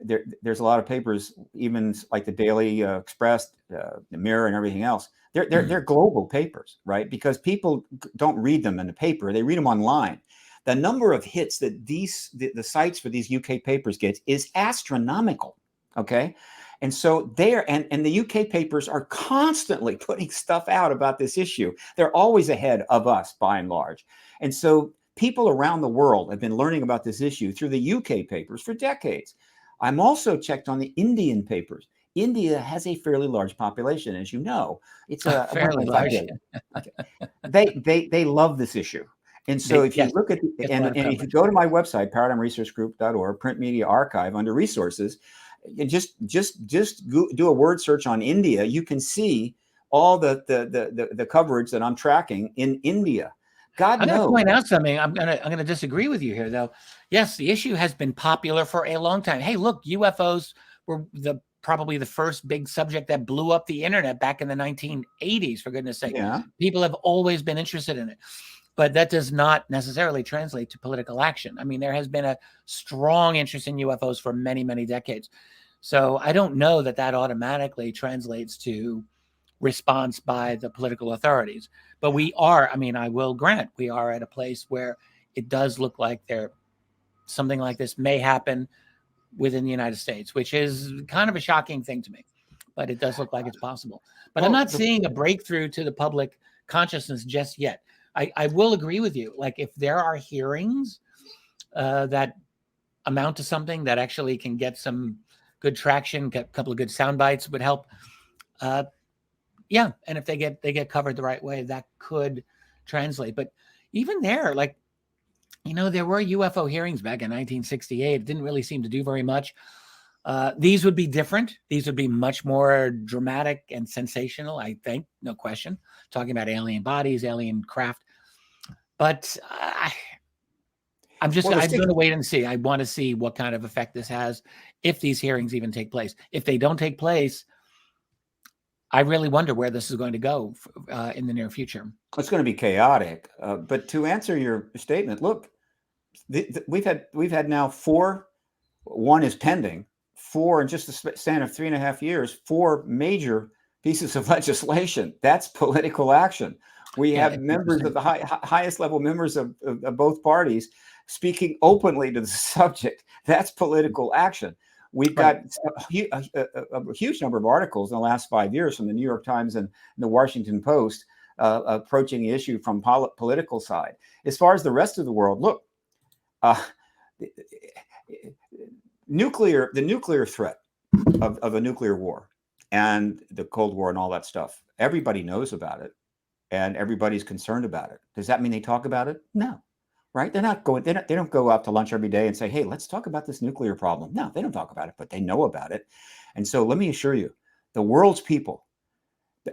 there's a lot of papers, even like the Daily Express, the Mirror, and everything else. They're global papers, right? Because people don't read them in the paper; they read them online. The number of hits that the sites for these UK papers get is astronomical. Okay, and so and the UK papers are constantly putting stuff out about this issue. They're always ahead of us by and large, and so people around the world have been learning about this issue through the UK papers for decades. I'm also checked on the Indian papers. India has a fairly large population, as you know. It's a fairly large. They love this issue. And so if you look at and if you go to my website, paradigmresearchgroup.org, print media archive, under resources, and just do a word search on India, you can see all the coverage that I'm tracking in India. God knows. I'm going to point out something. I'm going to disagree with you here, though. Yes, the issue has been popular for a long time. Hey, look, UFOs were probably the first big subject that blew up the internet back in the 1980s, for goodness sake. Yeah. People have always been interested in it. But that does not necessarily translate to political action. I mean, there has been a strong interest in UFOs for many, many decades. So I don't know that automatically translates to response by the political authorities. But we are, I mean, I will grant, we are at a place where it does look like something like this may happen within the United States, which is kind of a shocking thing to me. But it does look like it's possible. But I'm not seeing a breakthrough to the public consciousness just yet. I will agree with you. Like, if there are hearings that amount to something that actually can get some good traction, get a couple of good sound bites would help. Yeah, and if they get covered the right way, that could translate. But even there, like, there were UFO hearings back in 1968. It didn't really seem to do very much. These would be different. These would be much more dramatic and sensational, I think, no question. Talking about alien bodies, alien craft. But I'm going to wait and see. I want to see what kind of effect this has if these hearings even take place. If they don't take place, I really wonder where this is going to go in the near future. It's going to be chaotic. But to answer your statement, look, we've had now 4. One is pending. 4 in just the span of 3.5 years. 4 major pieces of legislation. That's political action. We have members of the highest level members of both parties speaking openly to the subject. That's political action. We've got a huge number of articles in the last 5 years from the New York Times and the Washington Post approaching the issue from political side. As far as the rest of the world, look, the nuclear threat of a nuclear war and the Cold War and all that stuff, everybody knows about it and everybody's concerned about it. Does that mean they talk about it? No. Right? They don't go out to lunch every day and say, hey, let's talk about this nuclear problem. No, they don't talk about it, but they know about it. And so let me assure you, the world's people,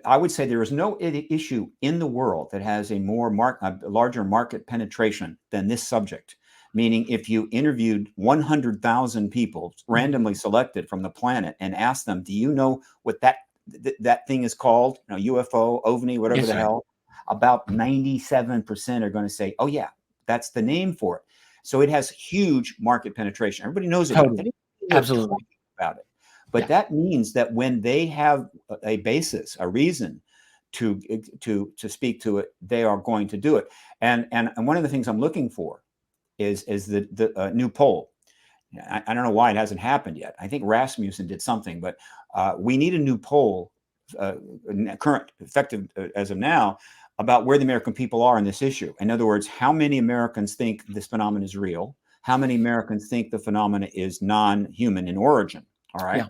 I would say there is no issue in the world that has a larger market penetration than this subject. Meaning if you interviewed 100,000 people randomly selected from the planet and asked them, do you know what that thing is called? UFO, OVNI, whatever the hell, about 97% are going to say, oh yeah, that's the name for it. So it has huge market penetration. Everybody knows about it. Absolutely. About it. But that means that when they have a basis, a reason to speak to it, they are going to do it. And one of the things I'm looking for is the new poll. I don't know why it hasn't happened yet. I think Rasmussen did something, but we need a new poll, current, effective as of now, about where the American people are in this issue. In other words, how many Americans think this phenomenon is real? How many Americans think the phenomena is non-human in origin? All right.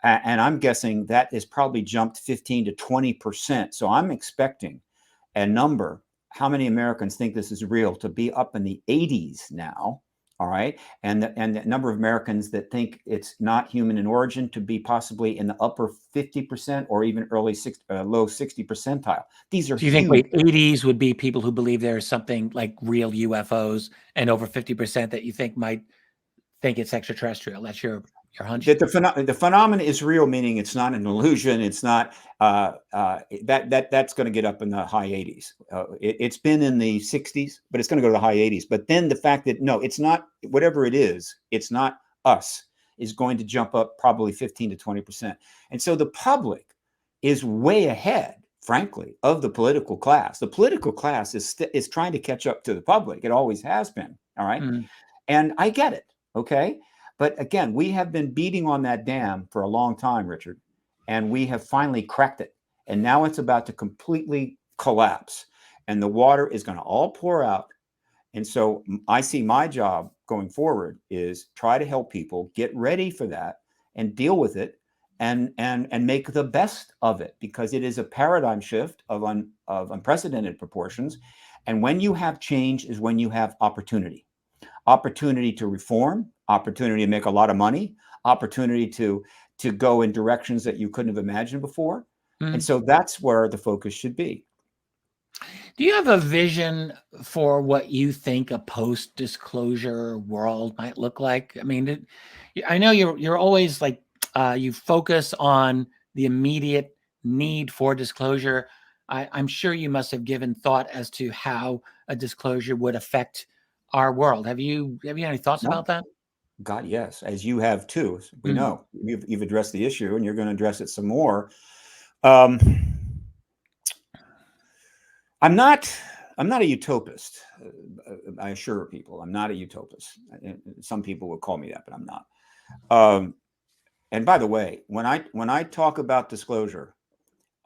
Yeah. And I'm guessing that is probably jumped 15 to 20%. So I'm expecting a number, how many Americans think this is real, to be up in the 80s now. All right. And the number of Americans that think it's not human in origin to be possibly in the upper 50% or even low 60 percentile. These are huge. Do you think 80s would be people who believe there's something like real UFOs, and over 50% that you think might think it's extraterrestrial? That's your hunch? That the phenomenon is real, meaning it's not an illusion. It's not that's going to get up in the high 80s. It's been in the 60s, but it's going to go to the high 80s. But then the fact that no, it's not, whatever it is, it's not us, is going to jump up probably 15 to 20%. And so the public is way ahead, frankly, of the political class. The political class is trying to catch up to the public. It always has been. All right. Mm-hmm. And I get it. Okay. But again, we have been beating on that dam for a long time, Richard, and we have finally cracked it. And now it's about to completely collapse, and the water is going to all pour out. And so I see my job going forward is try to help people get ready for that and deal with it and make the best of it, because it is a paradigm shift of unprecedented proportions. And when you have change is when you have opportunity to reform, opportunity to make a lot of money, opportunity to go in directions that you couldn't have imagined before. Mm-hmm. And so that's where the focus should be. Do you have a vision for what you think a post-disclosure world might look like? I mean, I know you're always like, you focus on the immediate need for disclosure. I'm sure you must have given thought as to how a disclosure would affect our world. Have you any thoughts about that? God, yes, as you have too. We know you've addressed the issue, and you're going to address it some more. I'm not a utopist. I assure people, I'm not a utopist. Some people would call me that, but I'm not. And by the way, when I talk about disclosure,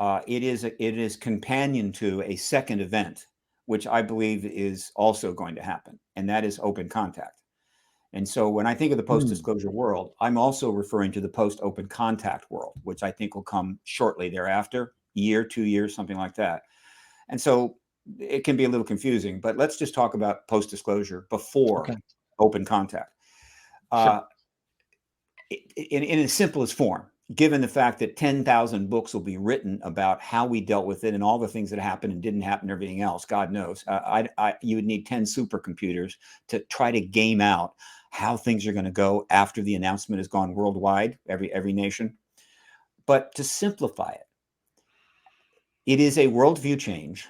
it is companion to a second event, which I believe is also going to happen, and that is open contact. And so when I think of the post-disclosure world, I'm also referring to the post-open contact world, which I think will come shortly thereafter. year, 2 years, something like that. And so it can be a little confusing, but let's just talk about post-disclosure before open contact. Sure. In its simplest form, given the fact that 10,000 books will be written about how we dealt with it and all the things that happened and didn't happen, everything else, God knows, you would need 10 supercomputers to try to game out how things are going to go after the announcement has gone worldwide, every nation. But to simplify it, it is a worldview change,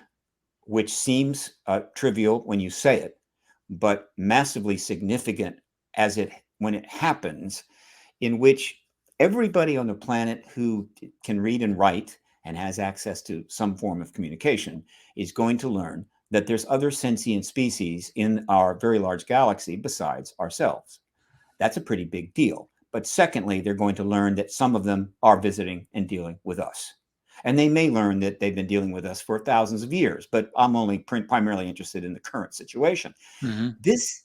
which seems trivial when you say it, but massively significant when it happens, in which everybody on the planet who can read and write and has access to some form of communication is going to learn that there's other sentient species in our very large galaxy besides ourselves. That's a pretty big deal. But secondly, they're going to learn that some of them are visiting and dealing with us. And they may learn that they've been dealing with us for thousands of years, but I'm only primarily interested in the current situation. This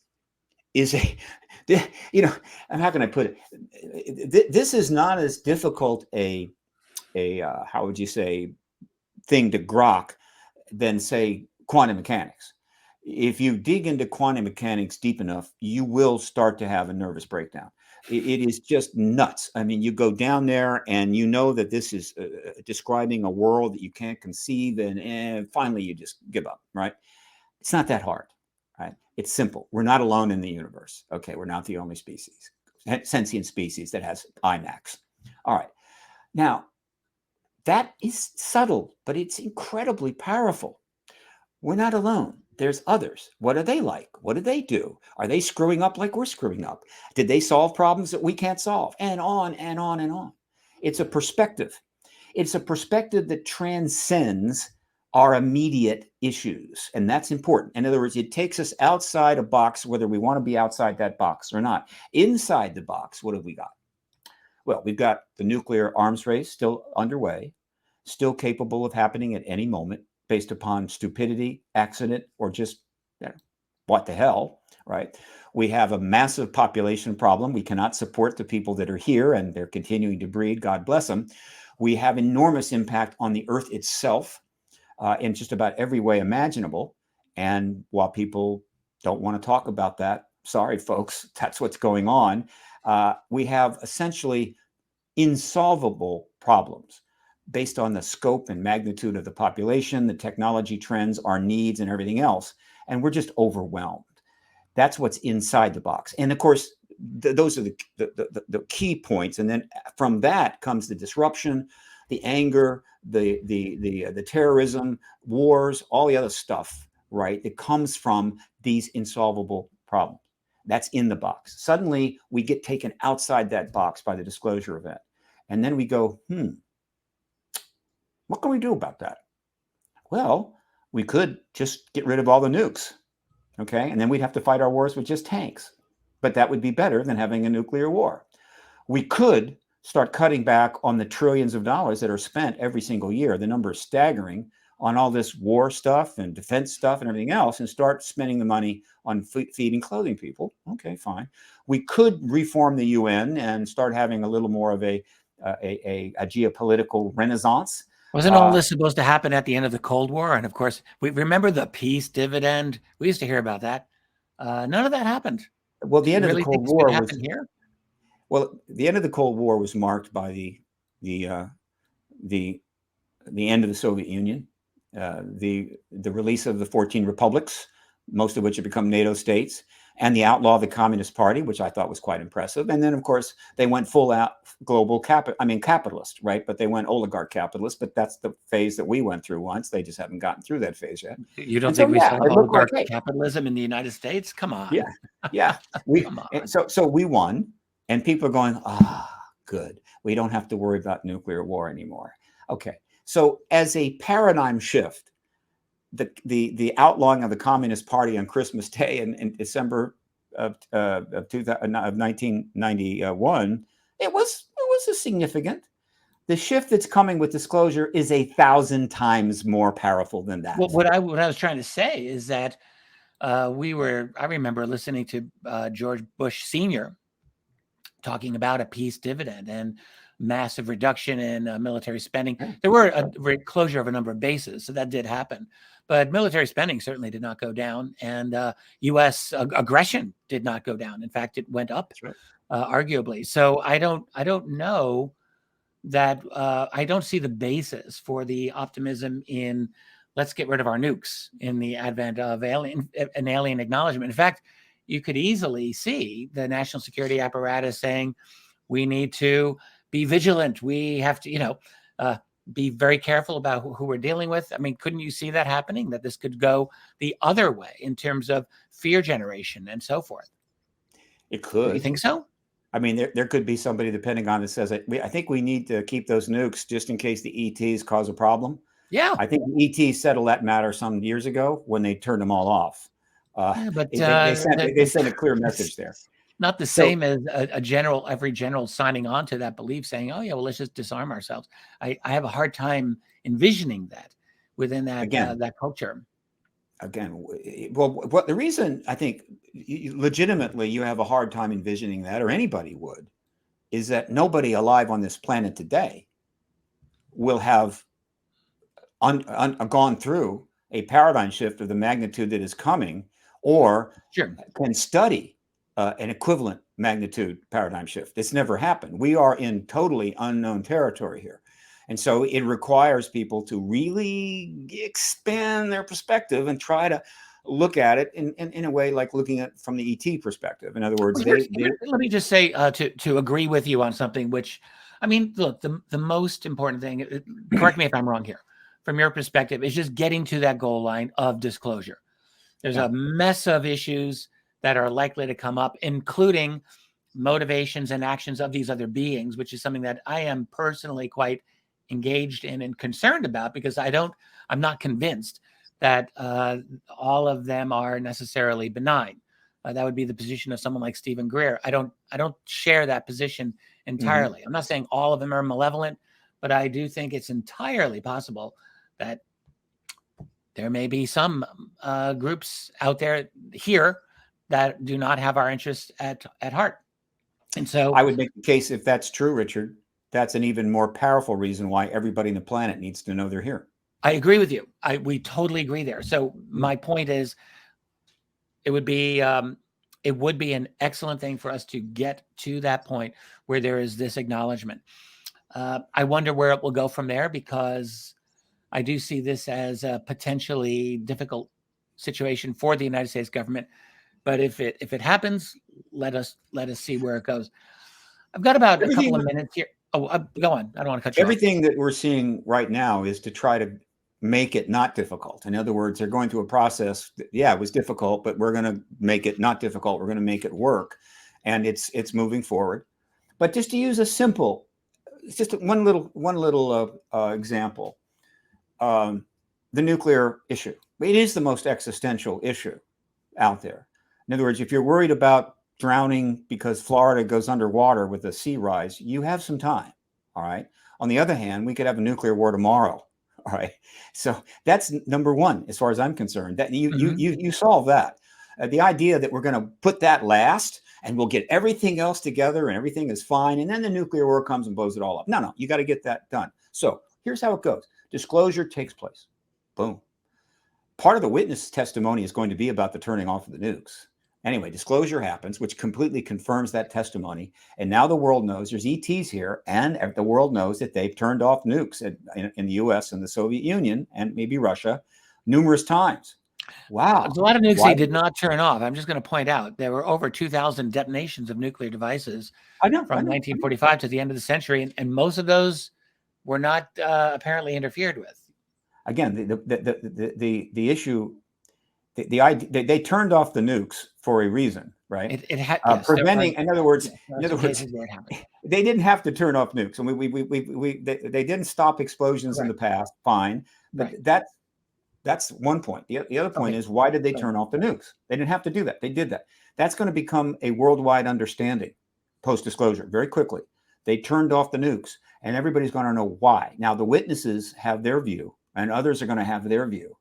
is how can I put it? This is not as difficult how would you say, thing to grok than, say, quantum mechanics. If you dig into quantum mechanics deep enough, you will start to have a nervous breakdown. It is just nuts. I mean, you go down there and you know that this is describing a world that you can't conceive, and finally you just give up, right? It's not that hard, right? It's simple. We're not alone in the universe. Okay, we're not the only sentient species that has IMAX. All right. Now, that is subtle, but it's incredibly powerful. We're not alone. There's others. What are they like? What do they do? Are they screwing up like we're screwing up? Did they solve problems that we can't solve? And on and on and on. It's a perspective. It's a perspective that transcends our immediate issues. And that's important. In other words, it takes us outside a box, whether we want to be outside that box or not. Inside the box, what have we got? Well, we've got the nuclear arms race still underway, still capable of happening at any moment, based upon stupidity, accident, or just what the hell, right? We have a massive population problem. We cannot support the people that are here, and they're continuing to breed. God bless them. We have enormous impact on the Earth itself in just about every way imaginable. And while people don't want to talk about that, sorry, folks, that's what's going on. We have essentially insolvable problems based on the scope and magnitude of the population, the technology trends, our needs, and everything else. And we're just overwhelmed. That's what's inside the box. And of course, those are the key points. And then from that comes the disruption, the anger, the terrorism, wars, all the other stuff, right? It comes from these insolvable problems. That's in the box. Suddenly, we get taken outside that box by the disclosure event. And then we go, what can we do about that? Well, we could just get rid of all the nukes, okay? And then we'd have to fight our wars with just tanks. But that would be better than having a nuclear war. We could start cutting back on the trillions of dollars that are spent every single year. The number is staggering on all this war stuff and defense stuff and everything else, and start spending the money on feeding, clothing people. Okay, fine. We could reform the UN and start having a little more of a geopolitical renaissance. Wasn't all this supposed to happen at the end of the Cold War? And of course, we remember the peace dividend. We used to hear about that. None of that happened. Well, the end of the Cold War was here. Well, the end of the Cold War was marked by the end of the Soviet Union, the release of the 14 republics, most of which have become NATO states, and the outlaw of the Communist Party, which I thought was quite impressive. And then, of course, they went full out global capitalist, right? But they went oligarch capitalist. But that's the phase that we went through once. They just haven't gotten through that phase yet. You don't think we saw oligarch capitalism in the United States? Come on. Yeah. Come on. So we won, and people are going, good. We don't have to worry about nuclear war anymore. Okay. So as a paradigm shift, the outlawing of the Communist Party on Christmas Day in December of 1991, it was a significant. The shift that's coming with disclosure is 1,000 times more powerful than that. Well, what I was trying to say is that I remember listening to George Bush Sr. talking about a peace dividend and massive reduction in military spending. There were a closure of a number of bases, so that did happen. But military spending certainly did not go down, and U.S. aggression did not go down. In fact, it went up, That's right. arguably. So I don't know that I don't see the basis for the optimism in let's get rid of our nukes in the advent of an alien acknowledgement. In fact, you could easily see the national security apparatus saying we need to be vigilant. We have to, be very careful about who we're dealing with. I mean, couldn't you see that happening, that this could go the other way in terms of fear generation and so forth? It could. Do you think so? I mean, there could be somebody at the Pentagon that says, I think we need to keep those nukes just in case the ETs cause a problem. Yeah. I think the ETs settled that matter some years ago when they turned them all off. But they sent a clear message there. Not the same as every general signing on to that belief saying, oh, yeah, well, let's just disarm ourselves. I have a hard time envisioning that within that that culture. Again, well, what the reason I think legitimately you have a hard time envisioning that, or anybody would, is that nobody alive on this planet today will have gone through a paradigm shift of the magnitude that is coming, or can study an equivalent magnitude paradigm shift. It's never happened. We are in totally unknown territory here. And so it requires people to really expand their perspective and try to look at it in a way like looking at from the ET perspective. In other words, let me just say to agree with you on something, which, I mean, look, the most important thing, correct me if I'm wrong here, from your perspective, is just getting to that goal line of disclosure. There's a mess of issues that are likely to come up, including motivations and actions of these other beings, which is something that I am personally quite engaged in and concerned about, because I'm not convinced that all of them are necessarily benign. That would be the position of someone like Stephen Greer. I don't share that position entirely. Mm-hmm. I'm not saying all of them are malevolent, but I do think it's entirely possible that there may be some groups out there here that do not have our interests at heart. And so I would make the case, if that's true, Richard, that's an even more powerful reason why everybody on the planet needs to know they're here. I agree with you. We totally agree there. So my point is, it would be an excellent thing for us to get to that point where there is this acknowledgement. I wonder where it will go from there, because I do see this as a potentially difficult situation for the United States government. But if it happens, let us see where it goes. I've got about a couple of minutes here. Oh, go on. I don't want to cut you off. Everything that we're seeing right now is to try to make it not difficult. In other words, they're going through a process. It was difficult, but we're going to make it not difficult. We're going to make it work, and it's moving forward. But just to use a simple, just one little example, the nuclear issue. It is the most existential issue out there. In other words, if you're worried about drowning because Florida goes underwater with a sea rise, you have some time. All right. On the other hand, we could have a nuclear war tomorrow. All right. So that's number one, as far as I'm concerned. That you solve that. The idea that we're going to put that last and we'll get everything else together and everything is fine, and then the nuclear war comes and blows it all up. No, you got to get that done. So here's how it goes. Disclosure takes place. Boom. Part of the witness testimony is going to be about the turning off of the nukes. Anyway, disclosure happens, which completely confirms that testimony. And now the world knows there's ETs here, and the world knows that they've turned off nukes in the U.S. and the Soviet Union and maybe Russia numerous times. Wow. There's a lot of nukes they did not turn off. I'm just going to point out there were over 2,000 detonations of nuclear devices from 1945 to the end of the century, and most of those were not apparently interfered with. Again, the issue. The idea they turned off the nukes for a reason, right? Preventing, in other words, they didn't have to turn off nukes, and they didn't stop explosions in the past. Fine, but that's one point. The other point is, why did they turn off the nukes? They didn't have to do that. They did that. That's going to become a worldwide understanding post disclosure very quickly. They turned off the nukes, and everybody's going to know why. Now the witnesses have their view, and others are going to have their view.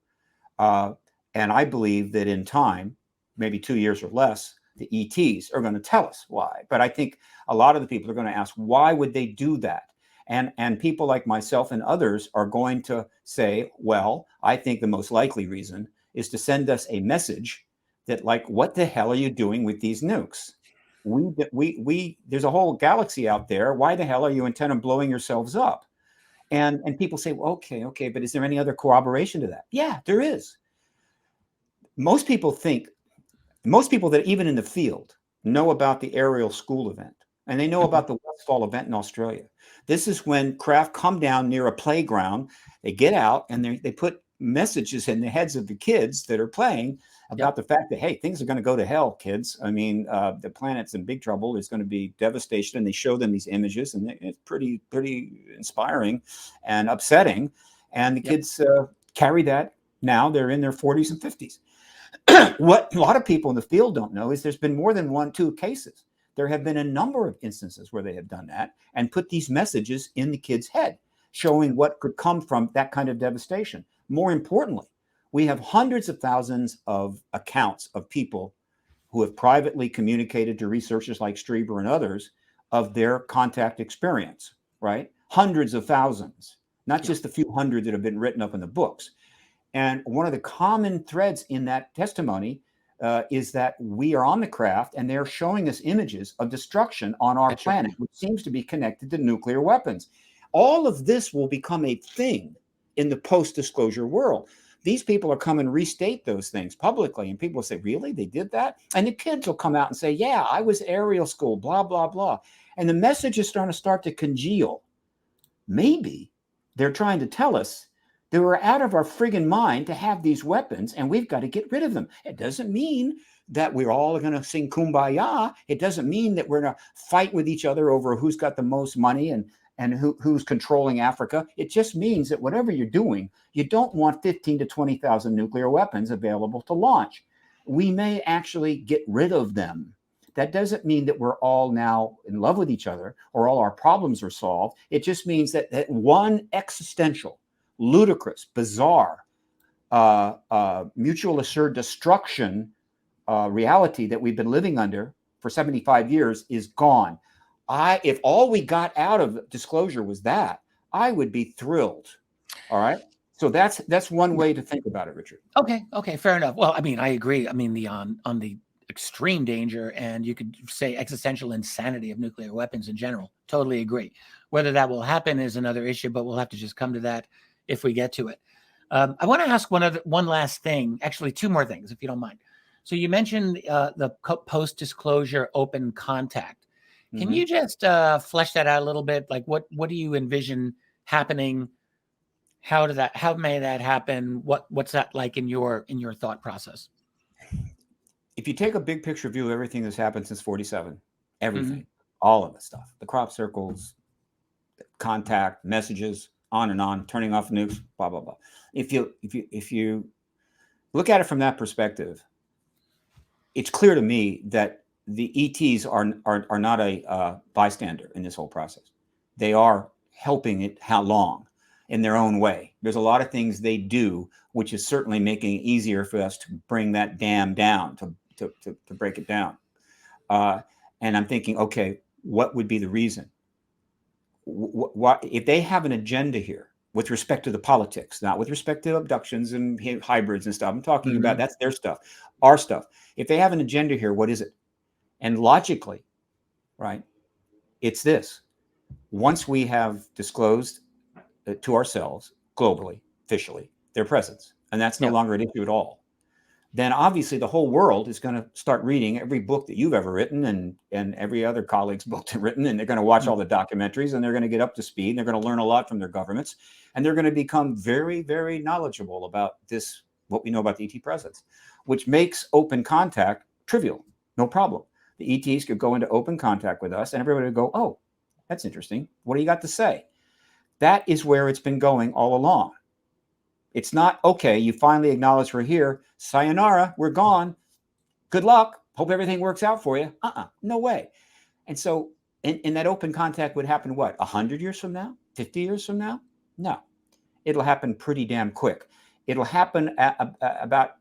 And I believe that in time, maybe 2 years or less, the ETs are going to tell us why. But I think a lot of the people are going to ask, why would they do that? And people like myself and others are going to say, well, I think the most likely reason is to send us a message that, like, what the hell are you doing with these nukes? There's a whole galaxy out there. Why the hell are you intent on blowing yourselves up? And people say, well, okay, but is there any other corroboration to that? Yeah, there is. Most people that even in the field know about the Ariel school event, and they know about the Westfall event in Australia. This is when craft come down near a playground. They get out and they put messages in the heads of the kids that are playing about the fact that, hey, things are going to go to hell, kids. I mean, the planet's in big trouble. There's going to be devastation. And they show them these images, and it's pretty inspiring and upsetting. And the kids carry that. Now they're in their 40s and 50s. What a lot of people in the field don't know is there's been more than 1-2 cases. There have been a number of instances where they have done that and put these messages in the kid's head, showing what could come from that kind of devastation. More importantly, we have hundreds of thousands of accounts of people who have privately communicated to researchers like Strieber and others of their contact experience, right? Hundreds of thousands, not just a few hundred that have been written up in the books. And one of the common threads in that testimony is that we are on the craft and they're showing us images of destruction on our planet, which seems to be connected to nuclear weapons. All of this will become a thing in the post-disclosure world. These people are come and restate those things publicly, and people will say, really? They did that? And the kids will come out and say, yeah, I was Ariel school, blah, blah, blah. And the message is starting to congeal. Maybe they're trying to tell us that we're out of our friggin' mind to have these weapons, and we've got to get rid of them. It doesn't mean that we're all going to sing Kumbaya. It doesn't mean that we're going to fight with each other over who's got the most money and who's controlling Africa. It just means that whatever you're doing, you don't want 15 to 20,000 nuclear weapons available to launch. We may actually get rid of them. That doesn't mean that we're all now in love with each other or all our problems are solved. It just means that one existential, ludicrous, bizarre, mutual assured destruction reality that we've been living under for 75 years is gone. If all we got out of disclosure was that, I would be thrilled. All right. So that's one way to think about it, Richard. Okay, fair enough. Well, I mean, I agree. I mean, on the extreme danger, and you could say existential insanity of nuclear weapons in general. Totally agree. Whether that will happen is another issue, but we'll have to just come to that if we get to it. I want to ask one last thing, actually 2 more things, if you don't mind. So you mentioned the post-disclosure open contact. Can you just flesh that out a little bit? Like, what do you envision happening? How may that happen? What's that like in your thought process? If you take a big picture view of everything that's happened since 47, everything, all of the stuff, the crop circles, contact, messages, on and on, turning off nukes, blah, blah, blah. If you look at it from that perspective, it's clear to me that the ETs are not a bystander in this whole process. They are helping it in their own way. There's a lot of things they do, which is certainly making it easier for us to bring that dam down, to break it down. And I'm thinking, okay, what would be the reason? What if they have an agenda here with respect to the politics, not with respect to abductions and hybrids and stuff? I'm talking about that's their stuff, our stuff. If they have an agenda here, what is it? And logically, right, it's this. Once we have disclosed to ourselves globally, officially, their presence, and that's no longer an issue at all, then obviously the whole world is going to start reading every book that you've ever written and every other colleague's book that's written, and they're going to watch all the documentaries, and they're going to get up to speed, and they're going to learn a lot from their governments, and they're going to become very, very knowledgeable about this, what we know about the ET presence, which makes open contact trivial, no problem. The ETs could go into open contact with us, and everybody would go, oh, that's interesting. What do you got to say? That is where it's been going all along. It's not, okay, you finally acknowledge we're here. Sayonara, we're gone. Good luck. Hope everything works out for you. No way. And so in that open contact would happen, what, 100 years from now? 50 years from now? No. It'll happen pretty damn quick. It'll happen about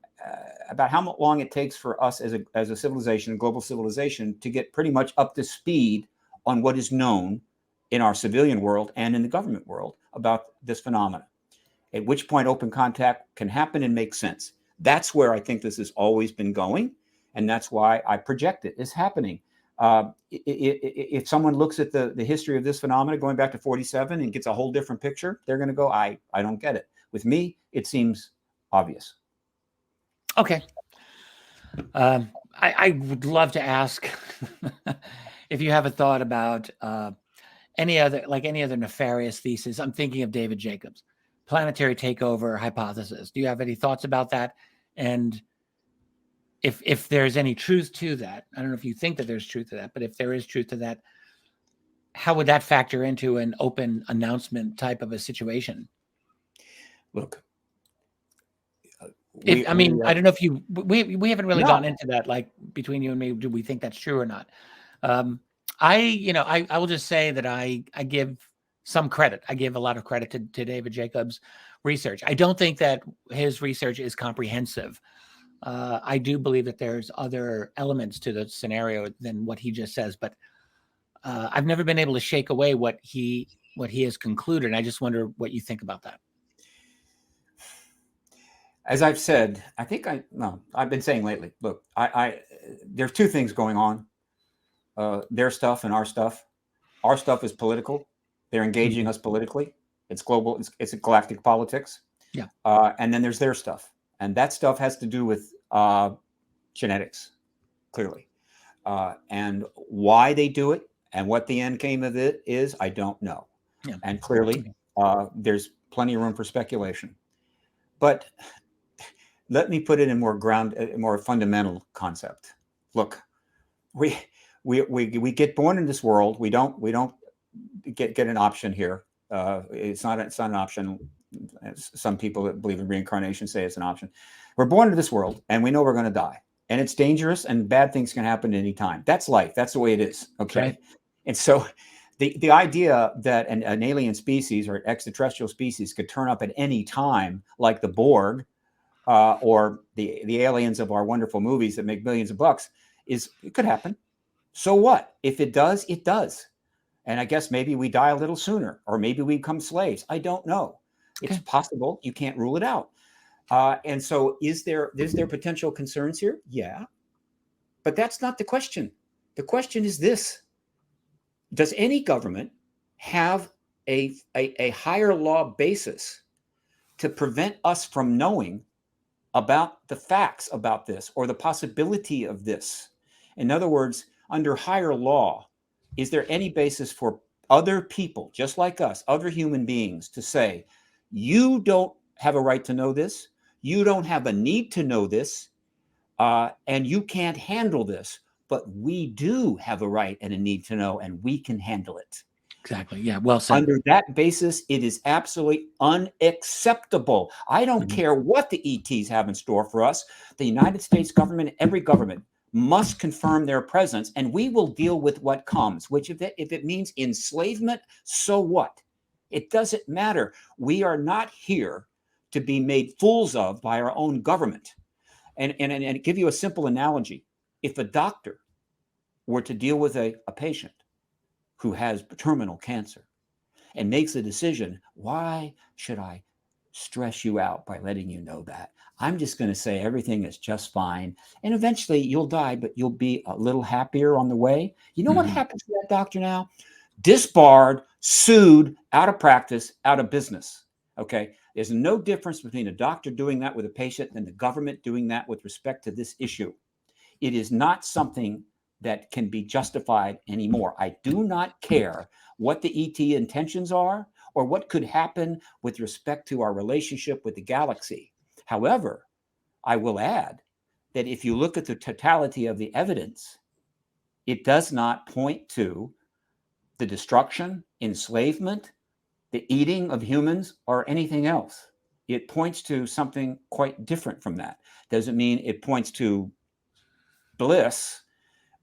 about how long it takes for us as a civilization, a global civilization, to get pretty much up to speed on what is known in our civilian world and in the government world about this phenomena. At which point open contact can happen and make sense. That's where I think this has always been going, and that's why I project it is happening. If someone looks at the history of this phenomena going back to 47 and gets a whole different picture, they're going to go, I don't get it. With me, it seems obvious. Okay. I would love to ask if you have a thought about any other nefarious thesis. I'm thinking of David Jacobs, planetary takeover hypothesis. Do you have any thoughts about that? And if there's any truth to that, I don't know if you think that there's truth to that, but if there is truth to that, how would that factor into an open announcement type of a situation? Look, I don't know if we haven't really gotten into that, like between you and me, do we think that's true or not? I will just say that I give some credit. I give a lot of credit to David Jacobs' research. I don't think that his research is comprehensive. I do believe that there's other elements to the scenario than what he just says, but I've never been able to shake away what he has concluded. And I just wonder what you think about that. As I've said, I've been saying lately, look, there's two things going on. Their stuff and our stuff. Our stuff is political. They're engaging us politically. It's global. It's a galactic politics. Yeah. And then there's their stuff. And that stuff has to do with genetics, clearly. And why they do it and what the end game of it is, I don't know. Yeah. And clearly, there's plenty of room for speculation. But let me put it in more fundamental concept. Look, we get born in this world. We don't get an option here. It's not an option. Some people that believe in reincarnation say it's an option. We're born into this world, and we know we're going to die, and it's dangerous, and bad things can happen at any time. That's life. That's the way it is. Okay, right. And so the idea that an alien species or extraterrestrial species could turn up at any time, like the Borg or the aliens of our wonderful movies that make billions of bucks, it could happen. So what? If it does, it does. And I guess maybe we die a little sooner, or maybe we become slaves. I don't know. It's possible. You can't rule it out. And so is there potential concerns here? Yeah. But that's not the question. The question is this. Does any government have a higher law basis to prevent us from knowing about the facts about this or the possibility of this? In other words, under higher law, is there any basis for other people, just like us, other human beings, to say, you don't have a right to know this, you don't have a need to know this, and you can't handle this, but we do have a right and a need to know, and we can handle it. Exactly. Yeah. Well said. Under that basis, it is absolutely unacceptable. I don't care what the ETs have in store for us. The United States government, every government, must confirm their presence, and we will deal with what comes, which if it means enslavement, so what? It doesn't matter. We are not here to be made fools of by our own government. And to give you a simple analogy, if a doctor were to deal with a patient who has terminal cancer and makes a decision, why should I stress you out by letting you know that? I'm just going to say everything is just fine. And eventually you'll die, but you'll be a little happier on the way. You know what happens to that doctor now? Disbarred, sued, out of practice, out of business. Okay. There's no difference between a doctor doing that with a patient and the government doing that with respect to this issue. It is not something that can be justified anymore. I do not care what the ET intentions are or what could happen with respect to our relationship with the galaxy. However, I will add that if you look at the totality of the evidence, it does not point to the destruction, enslavement, the eating of humans, or anything else. It points to something quite different from that. Doesn't mean it points to bliss,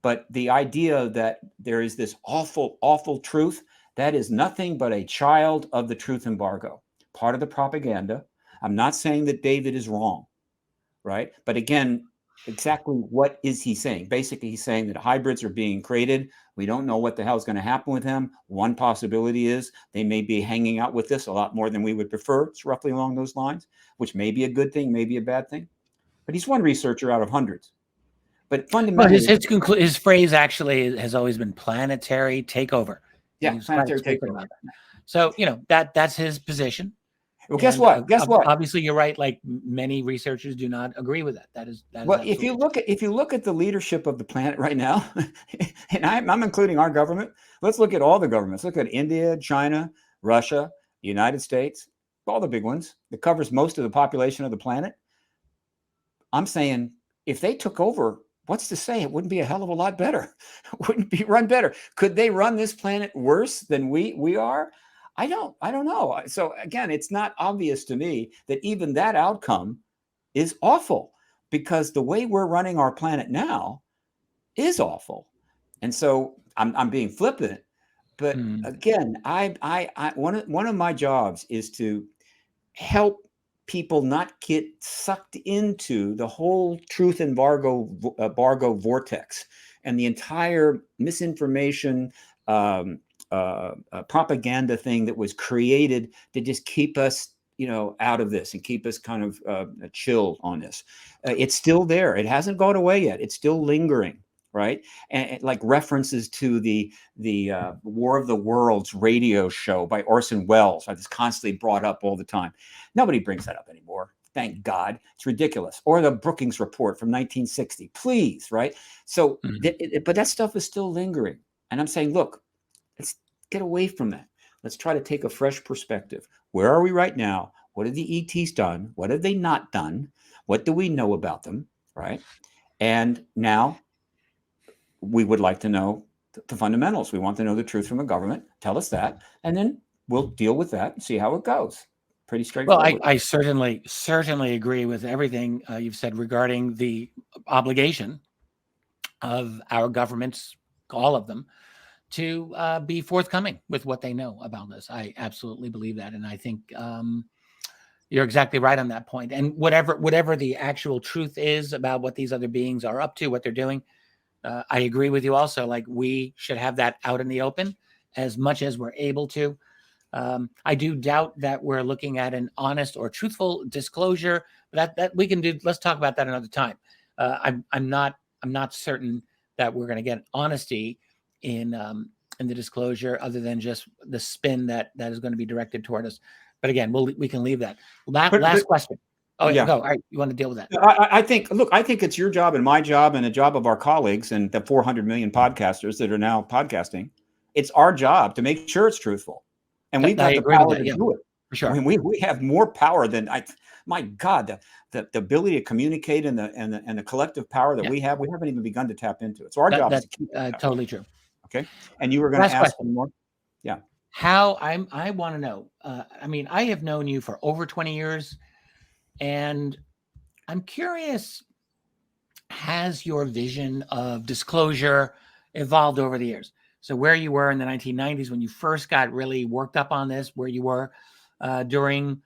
but the idea that there is this awful, awful truth, that is nothing but a child of the truth embargo, part of the propaganda. I'm not saying that David is wrong, right? But again, exactly what is he saying? Basically, he's saying that hybrids are being created. We don't know what the hell is going to happen with them. One possibility is they may be hanging out with us a lot more than we would prefer. It's roughly along those lines, which may be a good thing, maybe a bad thing. But he's one researcher out of hundreds. But fundamentally, his phrase actually has always been planetary takeover. Yeah, planetary takeover. So, you know, that's his position. Well, guess what? Guess what? Obviously, you're right. Like, many researchers do not agree with that. That is well, if you look at the leadership of the planet right now, and I'm including our government. Let's look at all the governments. Look at India, China, Russia, the United States, all the big ones that covers most of the population of the planet. I'm saying if they took over, what's to say it wouldn't be a hell of a lot better? Wouldn't be run better? Could they run this planet worse than we are? I don't know. So again, it's not obvious to me that even that outcome is awful, because the way we're running our planet now is awful. And so I'm being flippant, but again, one of my jobs is to help people not get sucked into the whole truth embargo vortex and the entire misinformation propaganda thing that was created to just keep us, out of this and keep us kind of chill on this. It's still there. It hasn't gone away yet. It's still lingering, right? And like references to the War of the Worlds radio show by Orson Welles. It's constantly brought up all the time. Nobody brings that up anymore. Thank God. It's ridiculous. Or the Brookings Report from 1960. Please, right? So, but that stuff is still lingering. And I'm saying, look, let's get away from that. Let's try to take a fresh perspective. Where are we right now? What have the ETs done? What have they not done? What do we know about them, right? And now we would like to know the fundamentals. We want to know the truth from the government. Tell us that, and then we'll deal with that and see how it goes. Pretty straightforward. Well, I certainly agree with everything you've said regarding the obligation of our governments, all of them, to be forthcoming with what they know about this. I absolutely believe that, and I think you're exactly right on that point. And whatever the actual truth is about what these other beings are up to, what they're doing, I agree with you also. Like, we should have that out in the open as much as we're able to. I do doubt that we're looking at an honest or truthful disclosure. That we can do. Let's talk about that another time. I'm not certain that we're going to get honesty in the disclosure, other than just the spin that is going to be directed toward us. But again, we can leave that. Last question. Oh, yeah. Go. All right. You want to deal with that? I think it's your job and my job and the job of our colleagues and the 400 million podcasters that are now podcasting. It's our job to make sure it's truthful. And we've got the power to do it. For sure. I mean, we have more power than my God, the ability to communicate and the collective power that we haven't even begun to tap into it. So our job is to keep that. Totally true. Okay. And you were going to ask me more? Yeah. How I want to know. I mean, I have known you for over 20 years, and I'm curious, has your vision of disclosure evolved over the years? So where you were in the 1990s when you first got really worked up on this, where you were during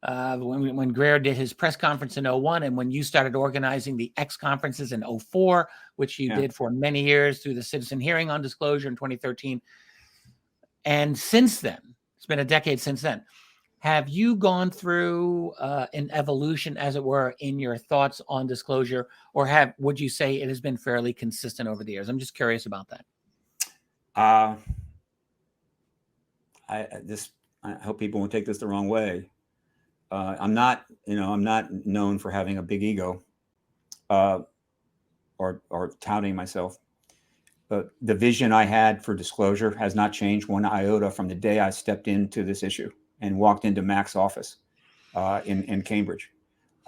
when Greer did his press conference in 2001, and when you started organizing the X conferences in 2004, which you did for many years through the citizen hearing on disclosure in 2013. And since then, it's been a decade since then. Have you gone through an evolution, as it were, in your thoughts on disclosure, or would you say it has been fairly consistent over the years? I'm just curious about that. I hope people won't take this the wrong way. I'm not known for having a big ego, or touting myself. But the vision I had for disclosure has not changed one iota from the day I stepped into this issue and walked into Mac's office in Cambridge.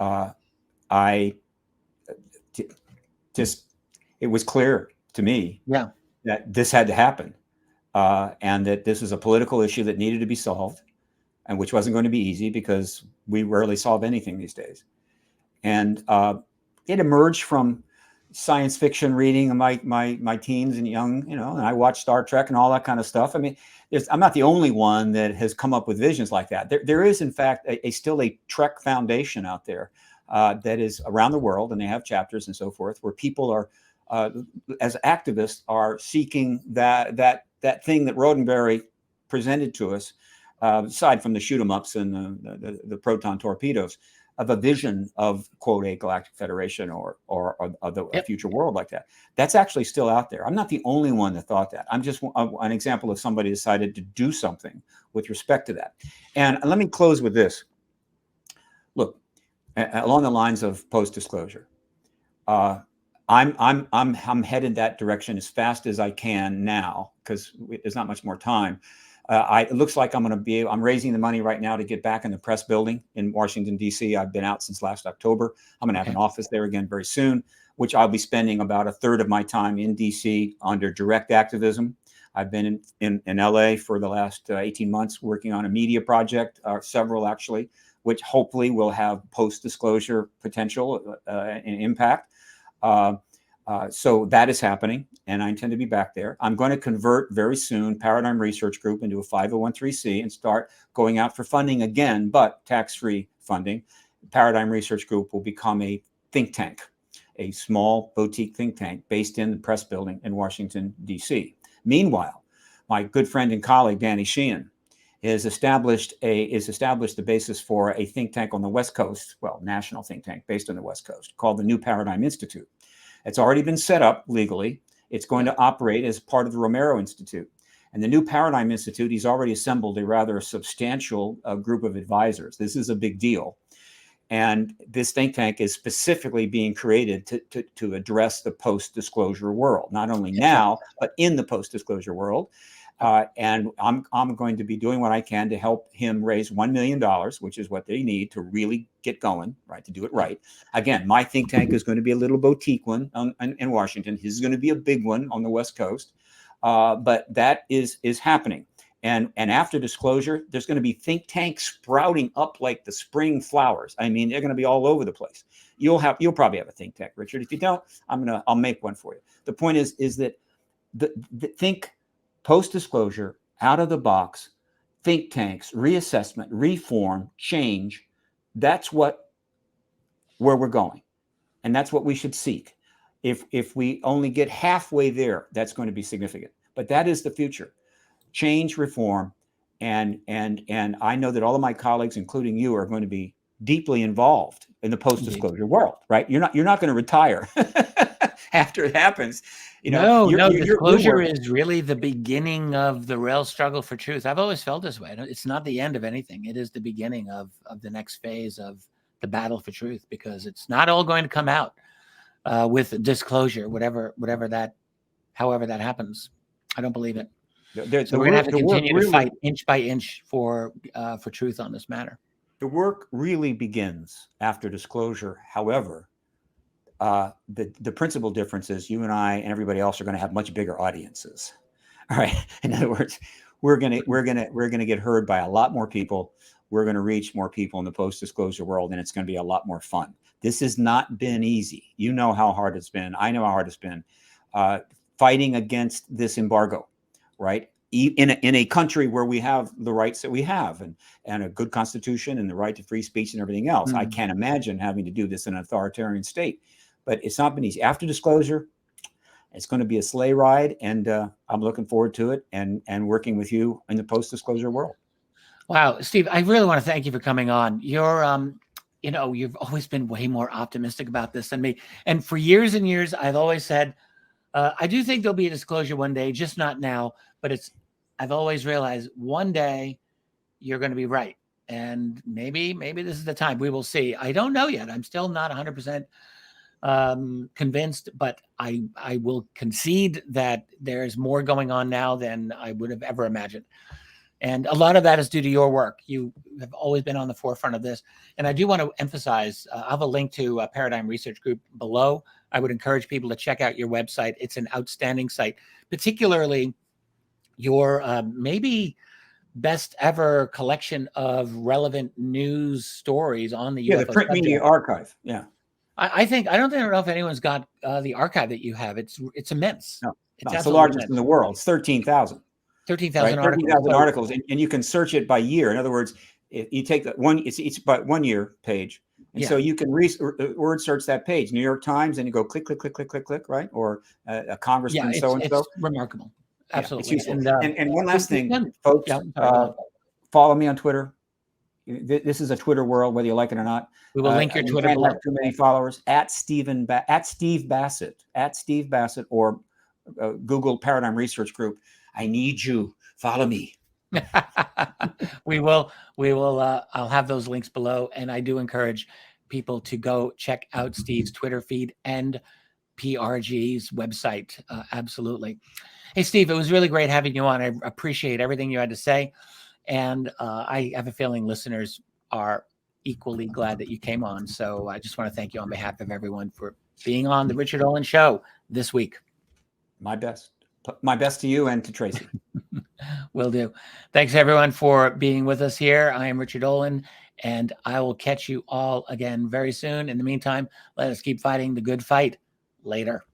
It was clear to me that this had to happen, and that this was a political issue that needed to be solved, and which wasn't going to be easy because we rarely solve anything these days. And it emerged from science fiction reading in my teens and young, and I watched Star Trek and all that kind of stuff. I mean, I'm not the only one that has come up with visions like that. There is, in fact, still a Trek foundation out there. that is around the world, and they have chapters and so forth, where people are, as activists, are seeking that thing that Roddenberry presented to us, aside from the shoot 'em ups and the proton torpedoes, of a vision of, quote, a galactic federation or a future world like that. That's actually still out there. I'm not the only one that thought that. I'm just an example of somebody decided to do something with respect to that. And let me close with this. Look, along the lines of post-disclosure, I'm headed that direction as fast as I can now, because there's not much more time. It looks like I'm raising the money right now to get back in the press building in Washington, D.C. I've been out since last October. I'm going to have an office there again very soon, which I'll be spending about a third of my time in D.C. under direct activism. I've been in L.A. for the last 18 months working on a media project, several actually, which hopefully will have post-disclosure potential and impact. So that is happening, and I intend to be back there. I'm going to convert very soon Paradigm Research Group into a 501(c) and start going out for funding again, but tax-free funding. Paradigm Research Group will become a think tank, a small boutique think tank based in the press building in Washington, D.C. Meanwhile, my good friend and colleague, Danny Sheehan, is established the basis for a think tank on the West Coast, well, national think tank based on the West Coast, called the New Paradigm Institute. It's already been set up legally. It's going to operate as part of the Romero Institute. And the New Paradigm Institute, he's already assembled a rather substantial group of advisors. This is a big deal. And this think tank is specifically being created to address the post-disclosure world, not only now, but in the post-disclosure world. And I'm going to be doing what I can to help him raise $1 million, which is what they need to really get going, right, to do it right. Again, my think tank is going to be a little boutique one in Washington. His is going to be a big one on the West Coast. But that is happening. And after disclosure, there's going to be think tanks sprouting up like the spring flowers. I mean, they're going to be all over the place. You'll probably have a think tank, Richard. If you don't, I'll make one for you. The point is that think post-disclosure, out of the box, think tanks, reassessment, reform, change. That's where we're going. And that's what we should seek. If we only get halfway there, that's going to be significant. But that is the future. Change, reform, and I know that all of my colleagues, including you, are going to be deeply involved in the post-disclosure world, right? You're not going to retire after it happens. Disclosure is really the beginning of the real struggle for truth. I've always felt this way. It's not the end of anything. It is the beginning of the next phase of the battle for truth, because it's not all going to come out with disclosure, however that happens. I don't believe it. So we're going to have to continue to fight inch by inch for truth on this matter. The work really begins after disclosure. However, the principal difference is you and I and everybody else are going to have much bigger audiences. All right. In other words, we're going to get heard by a lot more people. We're going to reach more people in the post-disclosure world, and it's going to be a lot more fun. This has not been easy. You know how hard it's been. I know how hard it's been fighting against this embargo, right? In a country where we have the rights that we have and a good constitution and the right to free speech and everything else. I can't imagine having to do this in an authoritarian state. But it's not been easy. After disclosure, it's going to be a sleigh ride, and I'm looking forward to it and working with you in the post-disclosure world. Wow, Steve, I really want to thank you for coming on. You're, you've always been way more optimistic about this than me. And for years and years, I've always said, I do think there'll be a disclosure one day, just not now. But I've always realized one day you're going to be right. And maybe this is the time. We will see. I don't know yet. I'm still not 100% convinced, but I will concede that there's more going on now than I would have ever imagined. And a lot of that is due to your work. You have always been on the forefront of this. And I do want to emphasize, I have a link to Paradigm Research Group below. I would encourage people to check out your website. It's an outstanding site, particularly your maybe best ever collection of relevant news stories on the UFO the print subject. media archive. Yeah. I don't know if anyone's got the archive that you have. It's immense. No, it's the largest in the world. It's 13,000. 13,000 articles. 13,000 articles, and you can search it by year. In other words, if you take that one, it's about 1 year page, And Yeah. so you can word search that page, New York Times, and you go click, click, click, click, click, click, right? Or a congressman Yeah, so-and-so. it's remarkable. Yeah, it's Absolutely. useful. And one last thing, done. folks, Yeah, sorry, go ahead. follow me on Twitter. This is a Twitter world, whether you like it or not. We will link your You Twitter can't below. have too many followers. At Steve Bassett, or Google Paradigm Research Group. I need you. Follow me. We will. I'll have those links below, and I do encourage people to go check out Steve's Twitter feed and PRG's website. Absolutely. Hey, Steve, it was really great having you on. I appreciate everything you had to say. And I have a feeling listeners are equally glad that you came on. So I just want to thank you on behalf of everyone for being on the Richard Dolan Show this week. My best. My best to you and to Tracy. Will do. Thanks, everyone, for being with us here. I am Richard Dolan, and I will catch you all again very soon. In the meantime, let us keep fighting the good fight. Later.